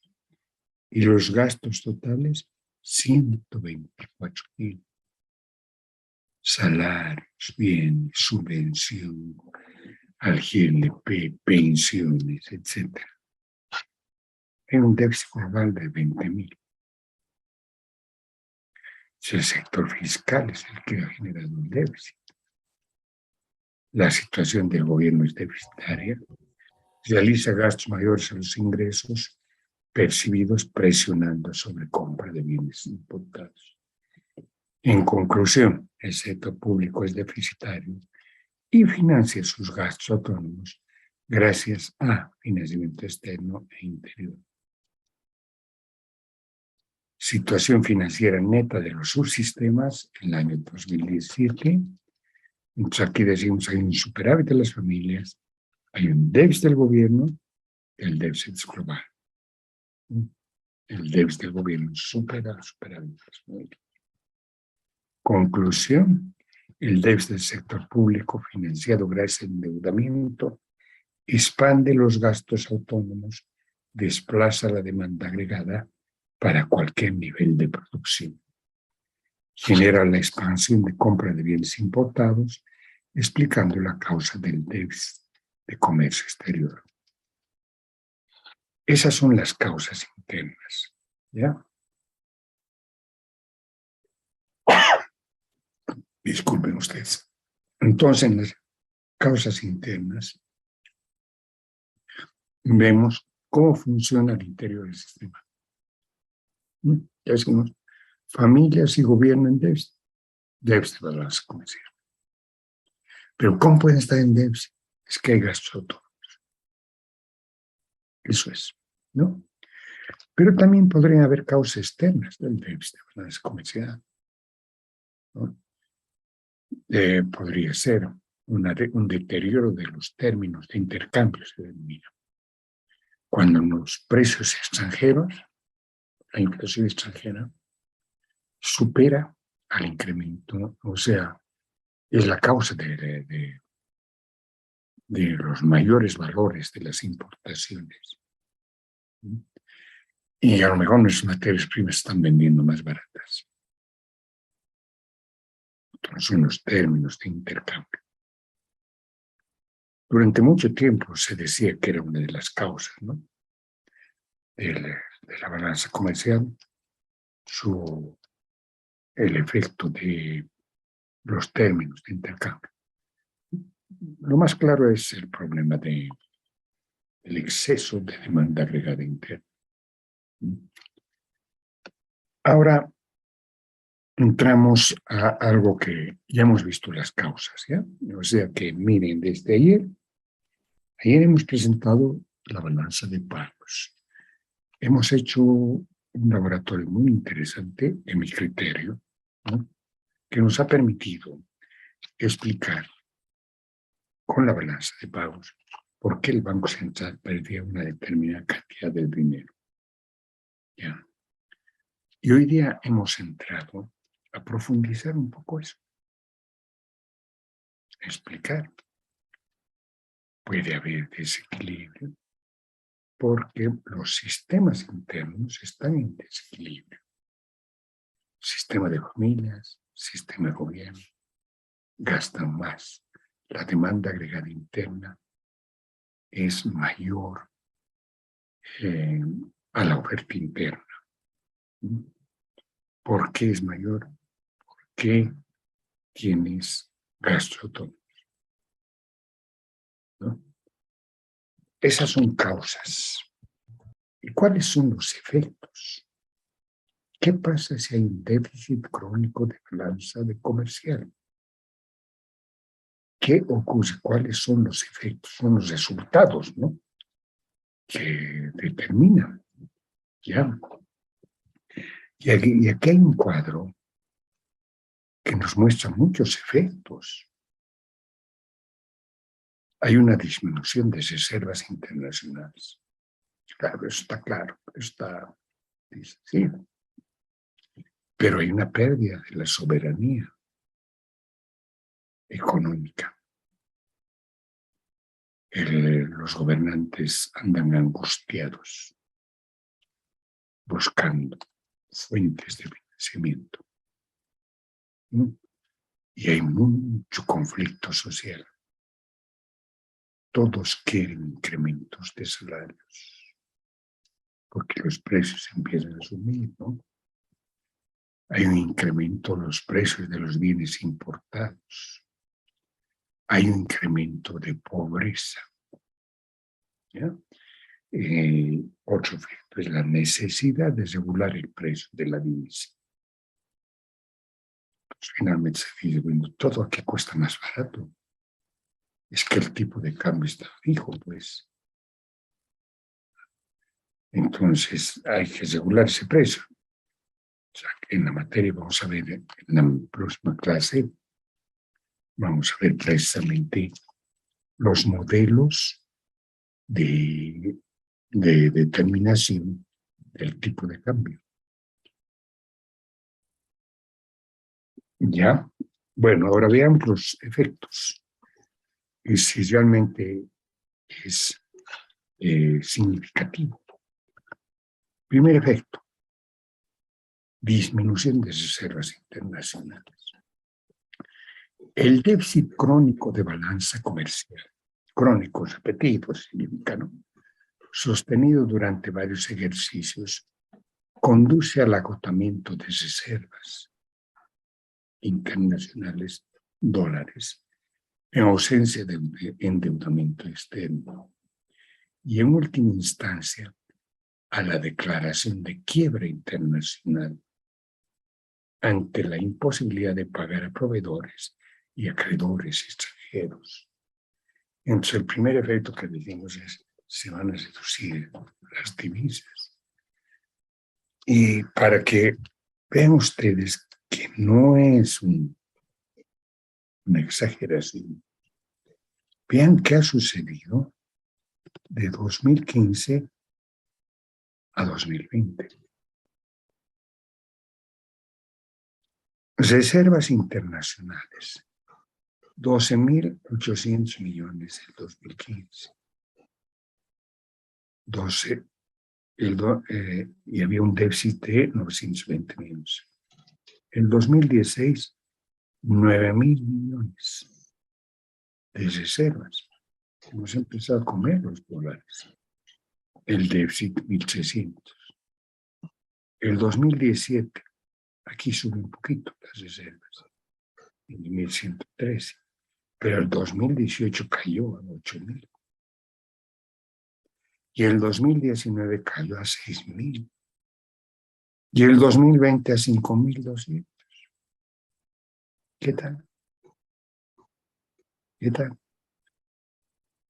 Y los gastos totales, 124.000. salarios, bienes, subvención, al GLP, pensiones, etc. Hay un déficit global de 20.000. Si el sector fiscal es el que ha generado el déficit, la situación del gobierno es deficitaria, realiza gastos mayores a los ingresos percibidos, presionando sobre compra de bienes importados. En conclusión, el sector público es deficitario y financia sus gastos autónomos gracias a financiamiento externo e interior. Situación financiera neta de los subsistemas en el año 2017. Entonces aquí decimos hay un superávit de las familias, hay un déficit del gobierno, el déficit es global. El déficit del gobierno supera el superávit de las familias. Conclusión, el déficit del sector público financiado gracias al endeudamiento expande los gastos autónomos, desplaza la demanda agregada para cualquier nivel de producción. Genera la expansión de compra de bienes importados, explicando la causa del déficit de comercio exterior. Esas son las causas internas, ¿ya? Disculpen ustedes. Entonces, en las causas internas, vemos cómo funciona el interior del sistema. Ya decimos, familias y gobierno en déficit de balanza comercial. Pero ¿cómo pueden estar en déficit? Es que hay gastos autónomos. Eso es, ¿no? Pero también podrían haber causas externas del déficit de balanza comercial, ¿no? Podría ser un deterioro de los términos de intercambio, se denomina. Cuando los precios extranjeros, la inflación extranjera, supera al incremento, o sea, es la causa de los mayores valores de las importaciones. Y a lo mejor nuestras materias primas están vendiendo más baratas. Entonces son los términos de intercambio. Durante mucho tiempo se decía que era una de las causas, ¿no?, de la balanza comercial, el efecto de los términos de intercambio. Lo más claro es el problema del exceso de demanda agregada interna. Ahora entramos a algo que ya hemos visto las causas, ¿ya? O sea que miren, desde ayer hemos presentado la balanza de pagos. Hemos hecho un laboratorio muy interesante, en mi criterio, ¿no?, que nos ha permitido explicar con la balanza de pagos por qué el Banco Central perdía una determinada cantidad de dinero. ¿Ya? Y hoy día hemos entrado a profundizar un poco eso. Explicar. Puede haber desequilibrio porque los sistemas internos están en desequilibrio. Sistema de familias, sistema de gobierno, gastan más. La demanda agregada interna es mayor a la oferta interna. ¿Por qué es mayor? Porque tienes gastos autónomos, ¿no? Esas son causas. ¿Y cuáles son los efectos? ¿Qué pasa si hay un déficit crónico de balanza comercial? ¿Qué ocurre? ¿Cuáles son los efectos? Son los resultados, ¿no?, que determinan. ¿Ya? Y aquí hay un cuadro que nos muestra muchos efectos. Hay una disminución de reservas internacionales. Claro, eso está claro, está, sí. Pero hay una pérdida de la soberanía económica. Los gobernantes andan angustiados, buscando fuentes de financiamiento. y hay mucho conflicto social. Todos quieren incrementos de salarios, porque los precios empiezan a subir, ¿no? Hay un incremento en los precios de los bienes importados. Hay un incremento de pobreza. ¿Ya? Otro efecto es la necesidad de regular el precio de la divisa. Pues finalmente se dice, bueno, todo aquí cuesta más barato. Es que el tipo de cambio está fijo, pues. Entonces hay que regular ese precio. O sea, en la materia vamos a ver, en la próxima clase, vamos a ver precisamente los modelos de determinación del tipo de cambio. ¿Ya? Bueno, ahora veamos los efectos. Y si realmente es significativo. Primer efecto, disminución de reservas internacionales. El déficit crónico de balanza comercial, crónico repetido significa, ¿no?, sostenido durante varios ejercicios, conduce al agotamiento de reservas internacionales, dólares, en ausencia de endeudamiento externo y en última instancia a la declaración de quiebra internacional ante la imposibilidad de pagar a proveedores y acreedores extranjeros. Entonces, el primer efecto que decimos es se van a reducir las divisas. Y para que vean ustedes que no es una exageración, vean qué ha sucedido de 2015 a 2020. Reservas internacionales, 12.800 millones en 2015. Y había un déficit de 920 millones. En 2016, 9.000 millones de reservas. Hemos empezado a comer los dólares. El déficit, 1.600. El 2017, aquí sube un poquito las reservas, en 1.113. Pero el 2018 cayó a 8.000. Y el 2019 cayó a 6.000. Y el 2020 a 5.200. ¿Qué tal? ¿Qué tal?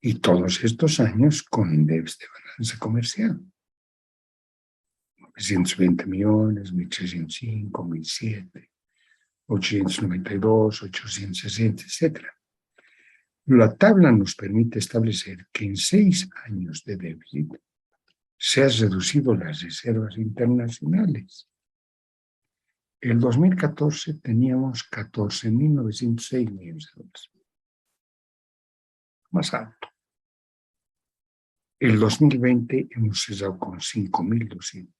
Y todos estos años con déficit de balanza comercial. 920 millones, 1.605, 1.007, 892, 860, etc. La tabla nos permite establecer que en 6 años de déficit se han reducido las reservas internacionales. En 2014 teníamos 14.906 millones de dólares. Más alto. El 2020 hemos cerrado con 5.200.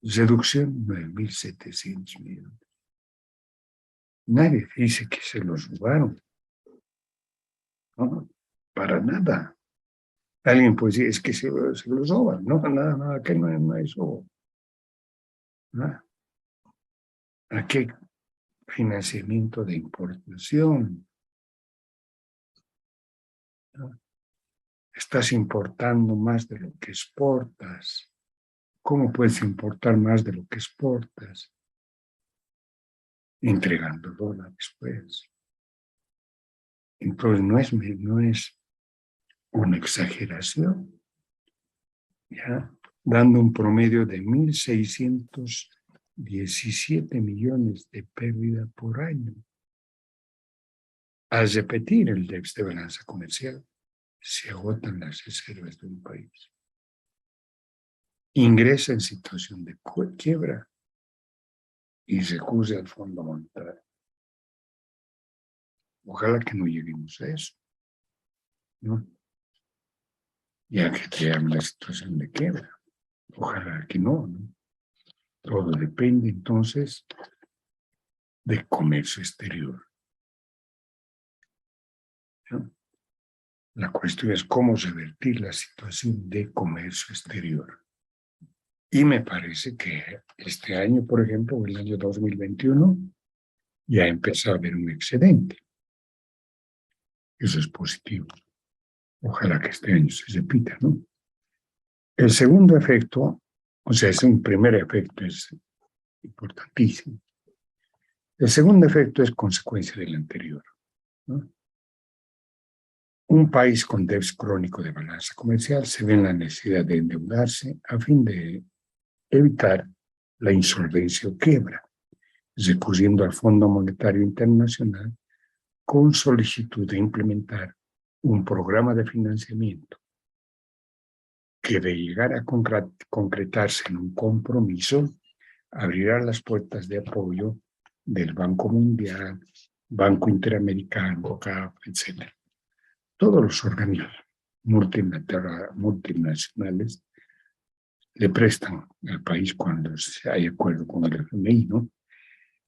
Reducción 9.700 millones. Nadie dice que se los robaron. No, para nada. Alguien puede decir, es que se los roban. No, nada, que no es robo. Nada. Aquí hay financiamiento de importación. ¿No? Estás importando más de lo que exportas. ¿Cómo puedes importar más de lo que exportas? Entregando dólares, pues. Entonces no es una exageración, ¿ya? Dando un promedio de 1.617 millones de pérdida por año. Al repetir el déficit de balanza comercial, se agotan las reservas de un país. Ingresa en situación de quiebra y recurre al Fondo Monetario. Ojalá que no lleguemos a eso, ¿no? Ya que tengamos la situación de quiebra. Ojalá que no, ¿no? Todo depende, entonces, de comercio exterior. ¿No? La cuestión es cómo revertir la situación de comercio exterior. Y me parece que este año, por ejemplo, el año 2021, ya empezó a haber un excedente. Eso es positivo. Ojalá que este año se repita, ¿no? El segundo efecto, o sea, es un primer efecto, es importantísimo. El segundo efecto es consecuencia del anterior, ¿no? Un país con déficit crónico de balanza comercial se ve en la necesidad de endeudarse a fin de evitar la insolvencia o quiebra, recurriendo al Fondo Monetario Internacional con solicitud de implementar un programa de financiamiento que, de llegar a concretarse en un compromiso, abrirá las puertas de apoyo del Banco Mundial, Banco Interamericano, CAF, etc. Todos los organismos multinacionales le prestan al país cuando hay acuerdo con el FMI, ¿no?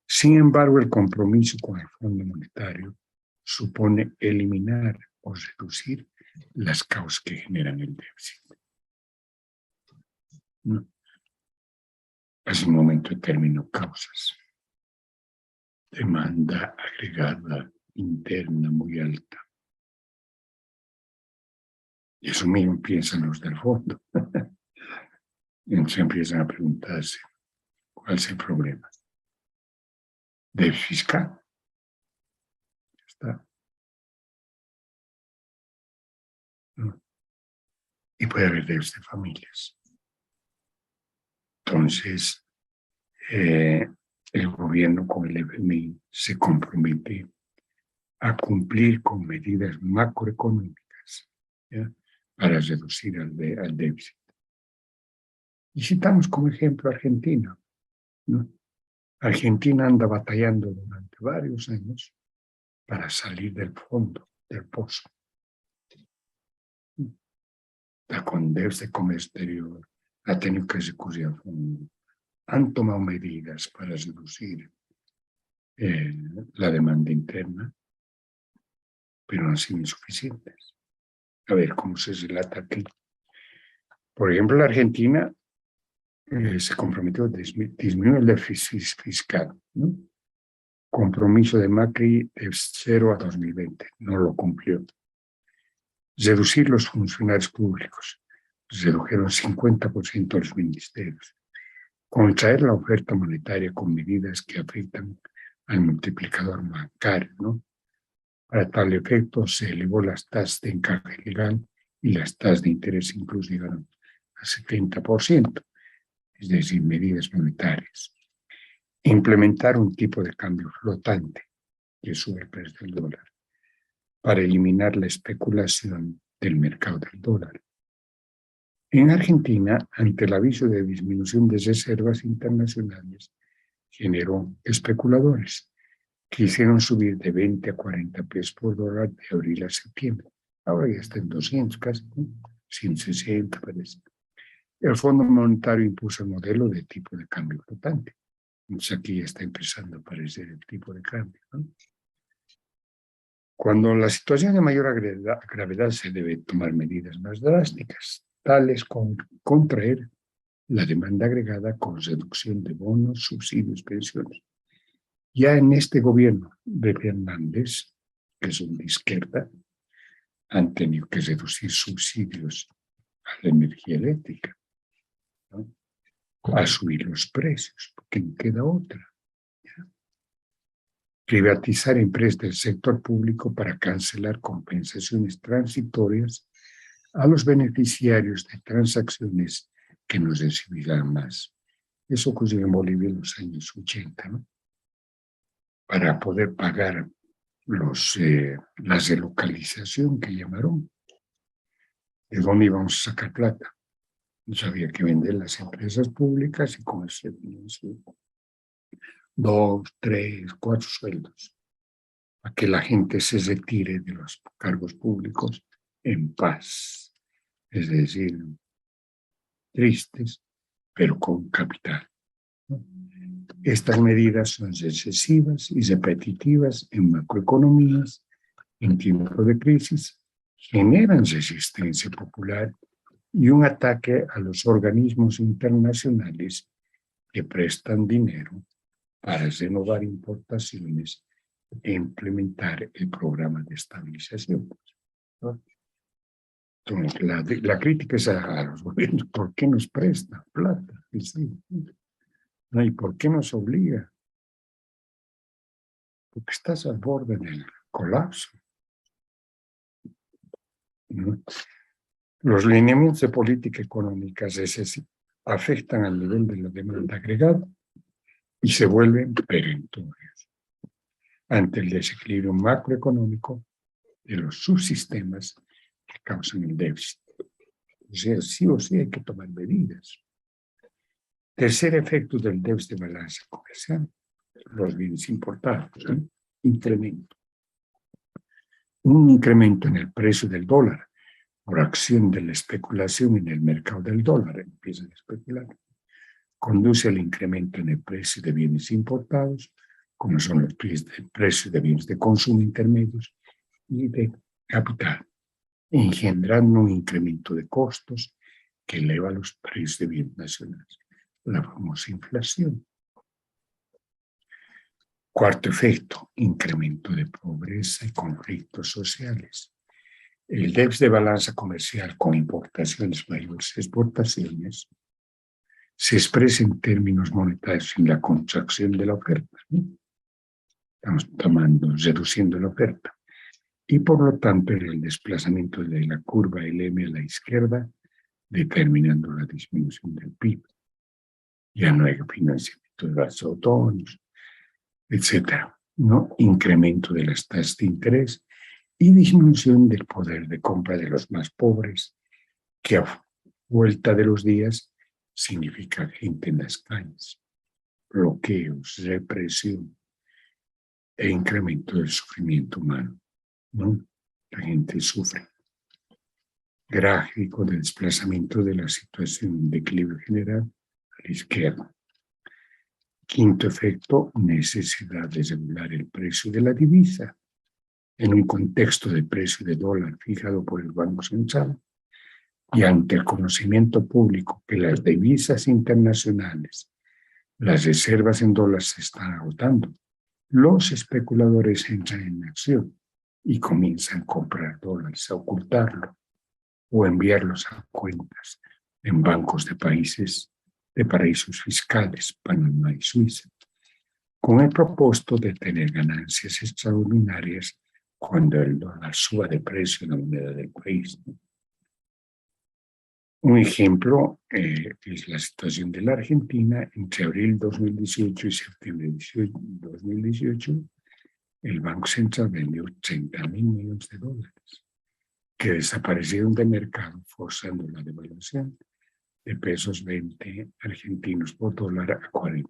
Sin embargo, el compromiso con el Fondo Monetario supone eliminar o reducir las causas que generan el déficit, ¿no? Hace un momento el término causas. Demanda agregada interna muy alta. Y eso mismo piensan los del fondo. Entonces empiezan a preguntarse, ¿cuál es el problema? Déficit fiscal. Ya está. ¿No? Y puede haber déficit de familias. Entonces, el gobierno con el FMI se compromete a cumplir con medidas macroeconómicas, ¿ya?, para reducir al déficit. Y citamos como ejemplo a Argentina, ¿no? Argentina anda batallando durante varios años para salir del fondo, del pozo. Está con déficit comercio exterior, ha tenido que recurrir al fondo. Han tomado medidas para reducir la demanda interna, pero no han sido insuficientes. A ver cómo se relata aquí. Por ejemplo, la Argentina se comprometió a disminuir el déficit fiscal, ¿no? Compromiso de Macri de 0 a 2020, no lo cumplió. Reducir los funcionarios públicos, redujeron 50% los ministerios. Contraer la oferta monetaria con medidas que afectan al multiplicador bancario, ¿no? Para tal efecto, se elevó las tasas de encaje legal y las tasas de interés incluso llegaron a 70%, es decir, medidas monetarias. Implementar un tipo de cambio flotante que sube el precio del dólar para eliminar la especulación del mercado del dólar. En Argentina, ante el aviso de disminución de reservas internacionales, generó especuladores que hicieron subir de 20 a 40 pesos por dólar de abril a septiembre. Ahora ya está en 200 casi, 160 parece. El Fondo Monetario impuso el modelo de tipo de cambio flotante. Entonces aquí ya está empezando a aparecer el tipo de cambio, ¿no? Cuando la situación de mayor gravedad se debe tomar medidas más drásticas, tales como contraer la demanda agregada con reducción de bonos, subsidios, pensiones. Ya en este gobierno de Fernández, que son de izquierda, han tenido que reducir subsidios a la energía eléctrica, ¿no?, a subir los precios, porque no queda otra. ¿Ya? Privatizar empresas del sector público para cancelar compensaciones transitorias a los beneficiarios de transacciones que no recibirán más. Eso ocurrió en Bolivia en los años 80, ¿no? Para poder pagar la relocalización que llamaron. ¿De dónde íbamos a sacar plata? Nos había que vender las empresas públicas y con ese 2, 3, 4 sueldos, para que la gente se retire de los cargos públicos en paz, es decir, tristes, pero con capital, ¿no? Estas medidas son excesivas y repetitivas en macroeconomías en tiempos de crisis, generan resistencia popular y un ataque a los organismos internacionales que prestan dinero para renovar importaciones e implementar el programa de estabilización. ¿No? Entonces, la crítica es a los gobiernos. ¿Por qué nos presta plata? ¿No? ¿Y por qué nos obliga? Porque estás al borde del colapso. ¿No? Los lineamientos de política económica afectan al nivel de la demanda agregada y se vuelven perentorios ante el desequilibrio macroeconómico de los subsistemas que causan el déficit. O sea, sí o sí hay que tomar medidas. Tercer efecto del déficit de balanza comercial, los bienes importados, incremento. Un incremento en el precio del dólar por acción de la especulación en el mercado del dólar, empiezan a especular, conduce al incremento en el precio de bienes importados, como son los precios de bienes de consumo intermedios y de capital, engendrando un incremento de costos que eleva los precios de bienes nacionales, la famosa inflación. Cuarto efecto, incremento de pobreza y conflictos sociales. El déficit de balanza comercial con importaciones mayores exportaciones se expresa en términos monetarios en la contracción de la oferta. Estamos reduciendo la oferta. Y por lo tanto, en el desplazamiento de la curva LM a la izquierda, determinando la disminución del PIB. Ya no hay financiamiento de gastos autónomos, etc. ¿No? Incremento de las tasas de interés y disminución del poder de compra de los más pobres, que a vuelta de los días significa gente en las calles, bloqueos, represión e incremento del sufrimiento humano, ¿no? La gente sufre. Gráfico de desplazamiento de la situación de equilibrio general a la izquierda. Quinto efecto, necesidad de regular el precio de la divisa en un contexto de precio de dólar fijado por el Banco Central y ante el conocimiento público que las divisas internacionales, las reservas en dólares se están agotando, los especuladores entran en acción y comienzan a comprar dólares, a ocultarlo o enviarlos a cuentas en bancos de países de paraísos fiscales, Panamá y Suiza, con el propósito de tener ganancias extraordinarias cuando el dólar suba de precio en la moneda del país. Un ejemplo es la situación de la Argentina entre abril 2018 y septiembre 2018. El Banco Central vendió 30.000 millones de dólares que desaparecieron del mercado forzando la devaluación de pesos 20 argentinos por dólar a 40.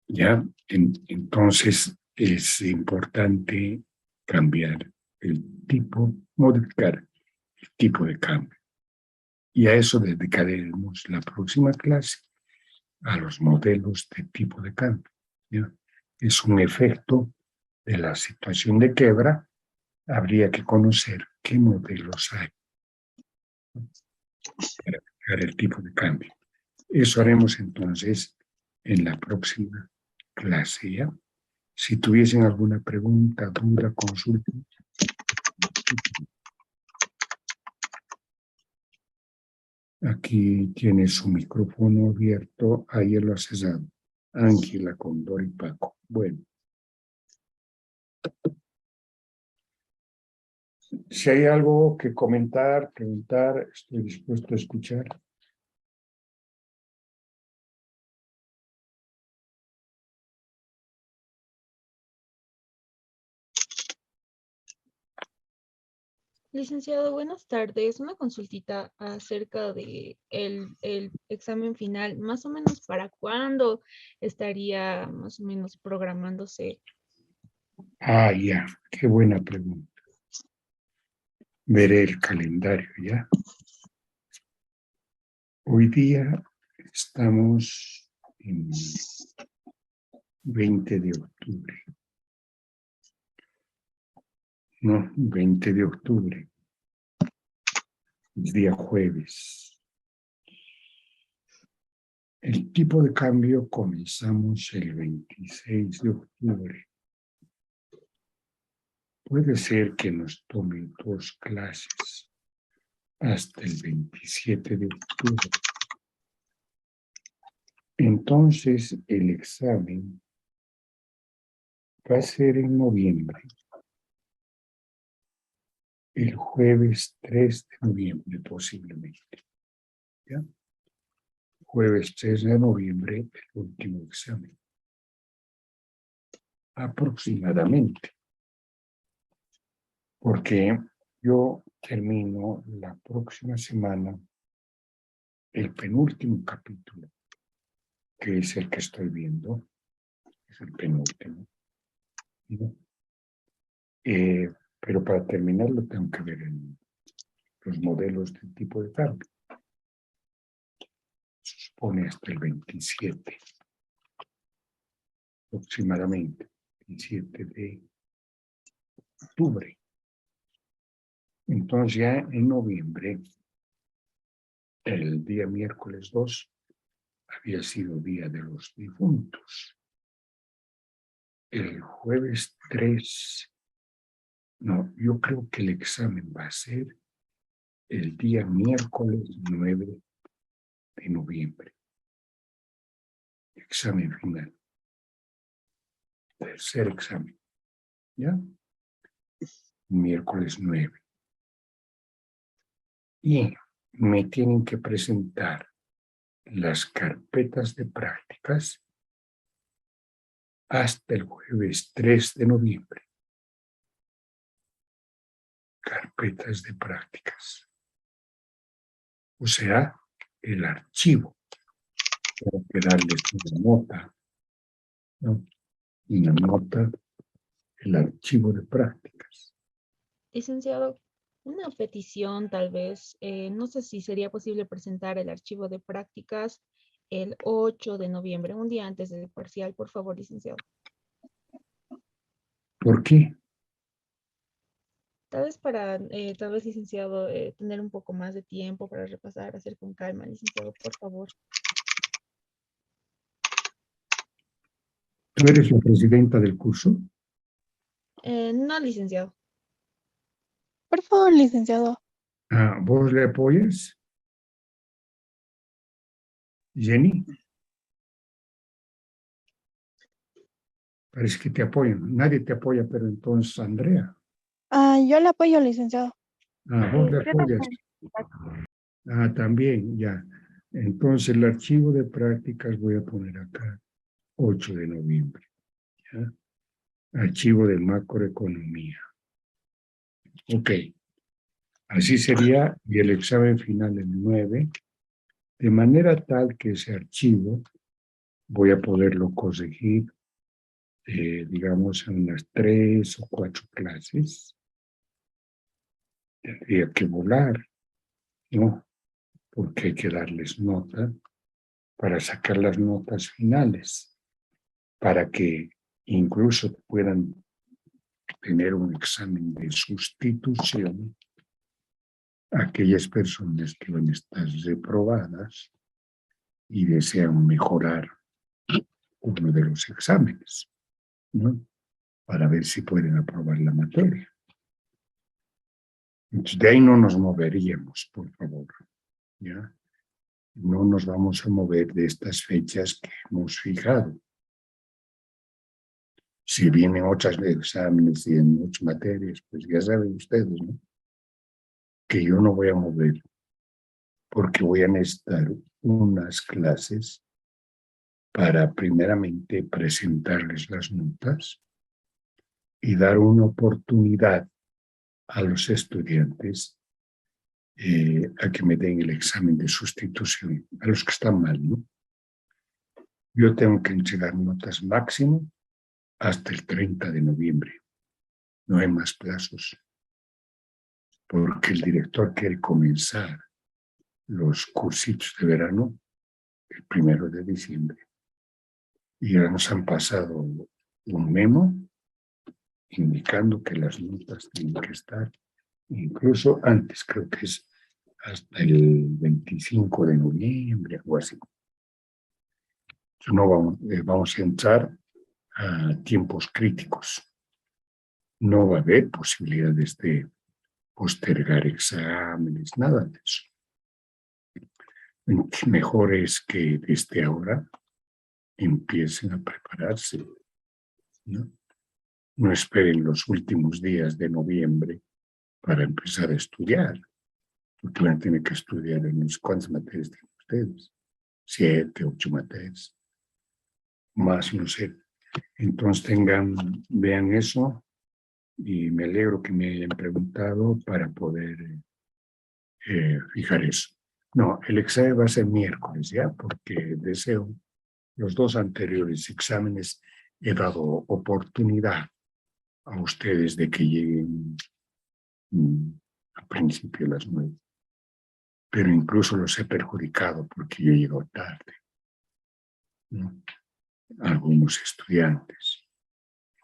¿Ya? Entonces es importante cambiar el tipo, modificar el tipo de cambio. Y a eso dedicaremos la próxima clase, a los modelos de tipo de cambio. ¿Ya? Es un efecto de la situación de quiebra. Habría que conocer qué modelos hay para fijar el tipo de cambio. Eso haremos entonces en la próxima clase, ¿ya? Si tuviesen alguna pregunta, duda, consulta. Aquí tiene su micrófono abierto, ayer lo ha cesado. Ángela, Condor y Paco. Bueno. Si hay algo que comentar, preguntar, estoy dispuesto a escuchar. Licenciado, buenas tardes. Una consultita acerca de el examen final. Más o menos, ¿para cuándo estaría más o menos programándose? Ah, ya, qué buena pregunta. Veré el calendario ya. Hoy día estamos en 20 de octubre. No, 20 de octubre. Día jueves. El tipo de cambio comenzamos el 26 de octubre. Puede ser que nos tome 2 clases hasta el 27 de octubre. Entonces, el examen va a ser en noviembre, el jueves 3 de noviembre posiblemente. ¿Ya? Jueves 3 de noviembre, el último examen. Aproximadamente. Porque yo termino la próxima semana el penúltimo capítulo, que es el que estoy viendo, es el penúltimo. ¿No? Pero para terminarlo tengo que ver los modelos del tipo de cambio. Se supone hasta el 27, aproximadamente, 27 de octubre. Entonces ya en noviembre, el día miércoles 2, había sido Día de los Difuntos. El jueves 3, no, yo creo que el examen va a ser el día miércoles 9 de noviembre. Examen final. Tercer examen. ¿Ya? Miércoles 9. Y me tienen que presentar las carpetas de prácticas hasta el jueves 3 de noviembre. Carpetas de prácticas. O sea, el archivo. Tengo que darles una nota, ¿no? Una nota, el archivo de prácticas. Licenciado, una petición tal vez, no sé si sería posible presentar el archivo de prácticas el 8 de noviembre, un día antes del parcial, por favor, licenciado. ¿Por qué? Tal vez para, tal vez, licenciado, tener un poco más de tiempo para repasar, hacer con calma, licenciado, por favor. ¿Tú eres la presidenta del curso? No, licenciado. Por favor, licenciado. ¿Vos le apoyas? Jenny. Parece que te apoyan. Nadie te apoya, pero entonces Andrea. Yo le apoyo, licenciado. Vos le apoyas. También, ya. Entonces el archivo de prácticas voy a poner acá, 8 de noviembre. ¿Ya? Archivo de macroeconomía. Ok. Así sería, y el examen final el 9, de manera tal que ese archivo voy a poderlo corregir, digamos, en unas 3 o 4 clases. Tendría que volar, ¿no? Porque hay que darles nota para sacar las notas finales, para que incluso puedan tener un examen de sustitución aquellas personas que van a estar reprobadas y desean mejorar uno de los exámenes, ¿no? Para ver si pueden aprobar la materia. Entonces, de ahí no nos moveríamos, por favor, ¿ya? No nos vamos a mover de estas fechas que hemos fijado. Si vienen otros exámenes y en muchas materias, pues ya saben ustedes, ¿no? Que yo no voy a mover porque voy a necesitar unas clases para primeramente presentarles las notas y dar una oportunidad a los estudiantes a que me den el examen de sustitución, a los que están mal, ¿no? Yo tengo que entregar notas máximo hasta el 30 de noviembre. No hay más plazos, porque el director quiere comenzar los cursitos de verano el 1 de diciembre. Y ya nos han pasado un memo indicando que las notas tienen que estar incluso antes, creo que es hasta el 25 de noviembre, algo así. No vamos a entrar a tiempos críticos. No va a haber posibilidades de postergar exámenes, nada de eso. Mejor es que desde ahora empiecen a prepararse, ¿no? No esperen los últimos días de noviembre para empezar a estudiar, porque van a tener que estudiar en unas cuantas materias tienen ustedes, 7, 8 materias, más no sé. Entonces vean eso, y me alegro que me hayan preguntado para poder fijar eso. No, el examen va a ser miércoles, ¿ya? Porque deseo los 2 anteriores exámenes he dado oportunidad a ustedes de que lleguen a principio de las 9. Pero incluso los he perjudicado porque yo llego tarde, ¿no? Algunos estudiantes.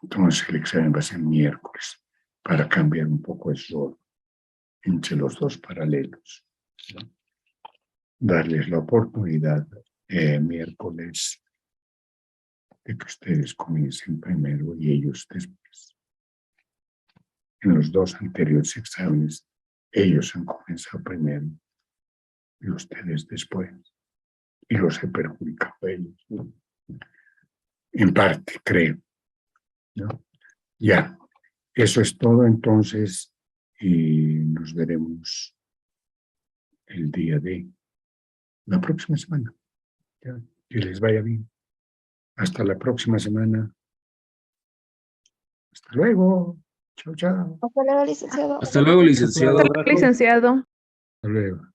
Entonces el examen va a ser miércoles para cambiar un poco el rol entre los 2 paralelos, ¿no? Darles la oportunidad miércoles de que ustedes comiencen primero y ellos después. En los 2 anteriores exámenes, ellos han comenzado primero y ustedes después. Y los he perjudicado a ellos, ¿no? En parte, creo, ¿no? Ya, eso es todo entonces, y nos veremos el día de la próxima semana. Ya, que les vaya bien. Hasta la próxima semana. Hasta luego. Chao, chao. Hasta luego, licenciado. Hasta luego, licenciado. Licenciado. Hasta luego.